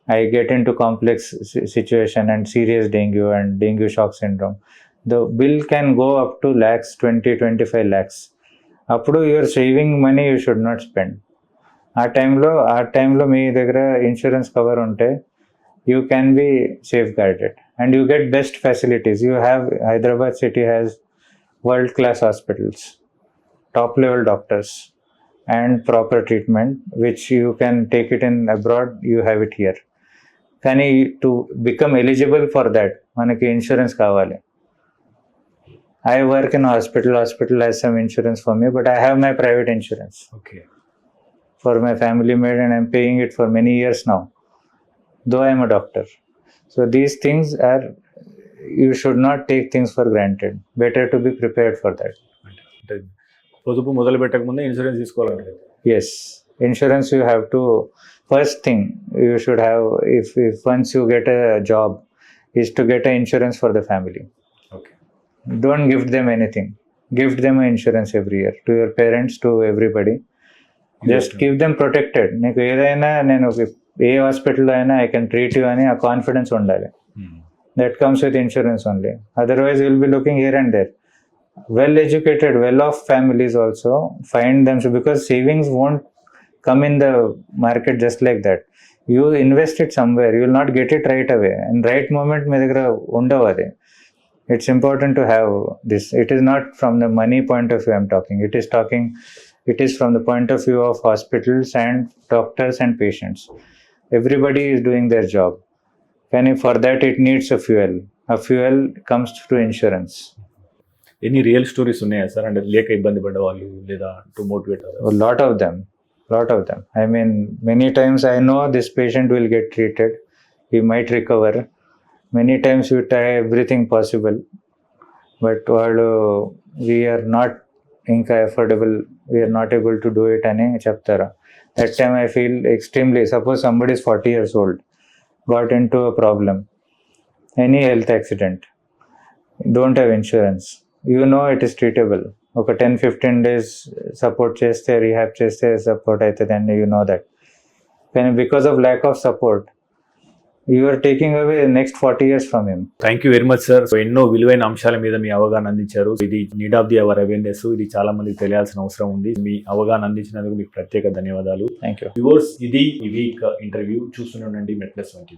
I get into complex situation and serious dengue and dengue shock syndrome. The bill can go up to lakhs, 20-25 lakhs. అప్పుడు your saving money you should not spend. ఆ టైంలో మీ దగ్గర ఇన్సూరెన్స్ కవర్ ఉంటే you can be safe guarded and you get best facilities. You have Hyderabad city has world class hospitals, top level doctors and proper treatment which you can take it in abroad, you have it here. కానీ to become eligible for that మనకి ఇన్సూరెన్స్ కావాలి. I work in hospital has some insurance for me, but I have my private insurance okay. for my family made and I'm paying it for many years now, though I'm a doctor. So these things are, you should not take things for granted. Better to be prepared for that. అంటే పొదుపు మొదలు పెట్టక ముందే ఇన్సూరెన్స్ తీసుకోవాలంటే Yes, insurance you have to, first thing you should have, if once you get a job, is to get an insurance for the family. Okay. Don't gift them anything. Gift them an insurance every year, to your parents, to everybody. Just keep them protected. నీకు ఏదైనా నేను ఏ హాస్పిటల్లో అయినా ఐ కెన్ ట్రీట్ యూ అని ఆ కాన్ఫిడెన్స్ ఉండాలి. That comes with insurance only. Otherwise you will be looking here and there. Well educated, well off families also find them, because savings won't come in the market just like that. You invest it somewhere, you will not get it right away, and right moment మీ దగ్గర ఉండవు అది. It's important to have this. It is not from the money point of view I'm talking. It is from the point of view of hospitals and doctors and patients. Everybody is doing their job. And for that it needs a fuel. A fuel comes through insurance. ఎన్ని రియల్ స్టోరీస్ ఉన్నాయా సార్? అంటే లేక ఇబ్బంది పడ్డ వాళ్ళు, లేదా to motivate? A lot of them. I mean, many times I know this patient will get treated. He might recover. Many times we try everything possible. But we are not affordable. We are not able to do it అని చెప్తారా. That time I feel extremely, suppose somebody is 40 years old, got into a problem, any health accident, don't have insurance, you know it is treatable. ఒక 10-15 days సపోర్ట్ చేస్తే, రీహాబ్ చేస్తే సపోర్ట్ అవుతుంది అండి, యూ నో దట్. కానీ because of lack of support you are taking away next 40 years from him. Thank you very much sir. ఎన్నో విలువైన అంశాల మీద మీ అవగాహన అందించారు. ఇది need of the hour awareness. ఇది చాలా మందికి తెలియాల్సిన అవసరం ఉంది. మీ అవగాహన అందించినందుకు మీకు ప్రత్యేక ధన్యవాదాలు. Thank you. వ్యూవర్స్, ఇది ఈ వీక్ ఇంటర్వ్యూ. చూస్తూనే ఉండండి మెట్ప్లస్ టీవీ.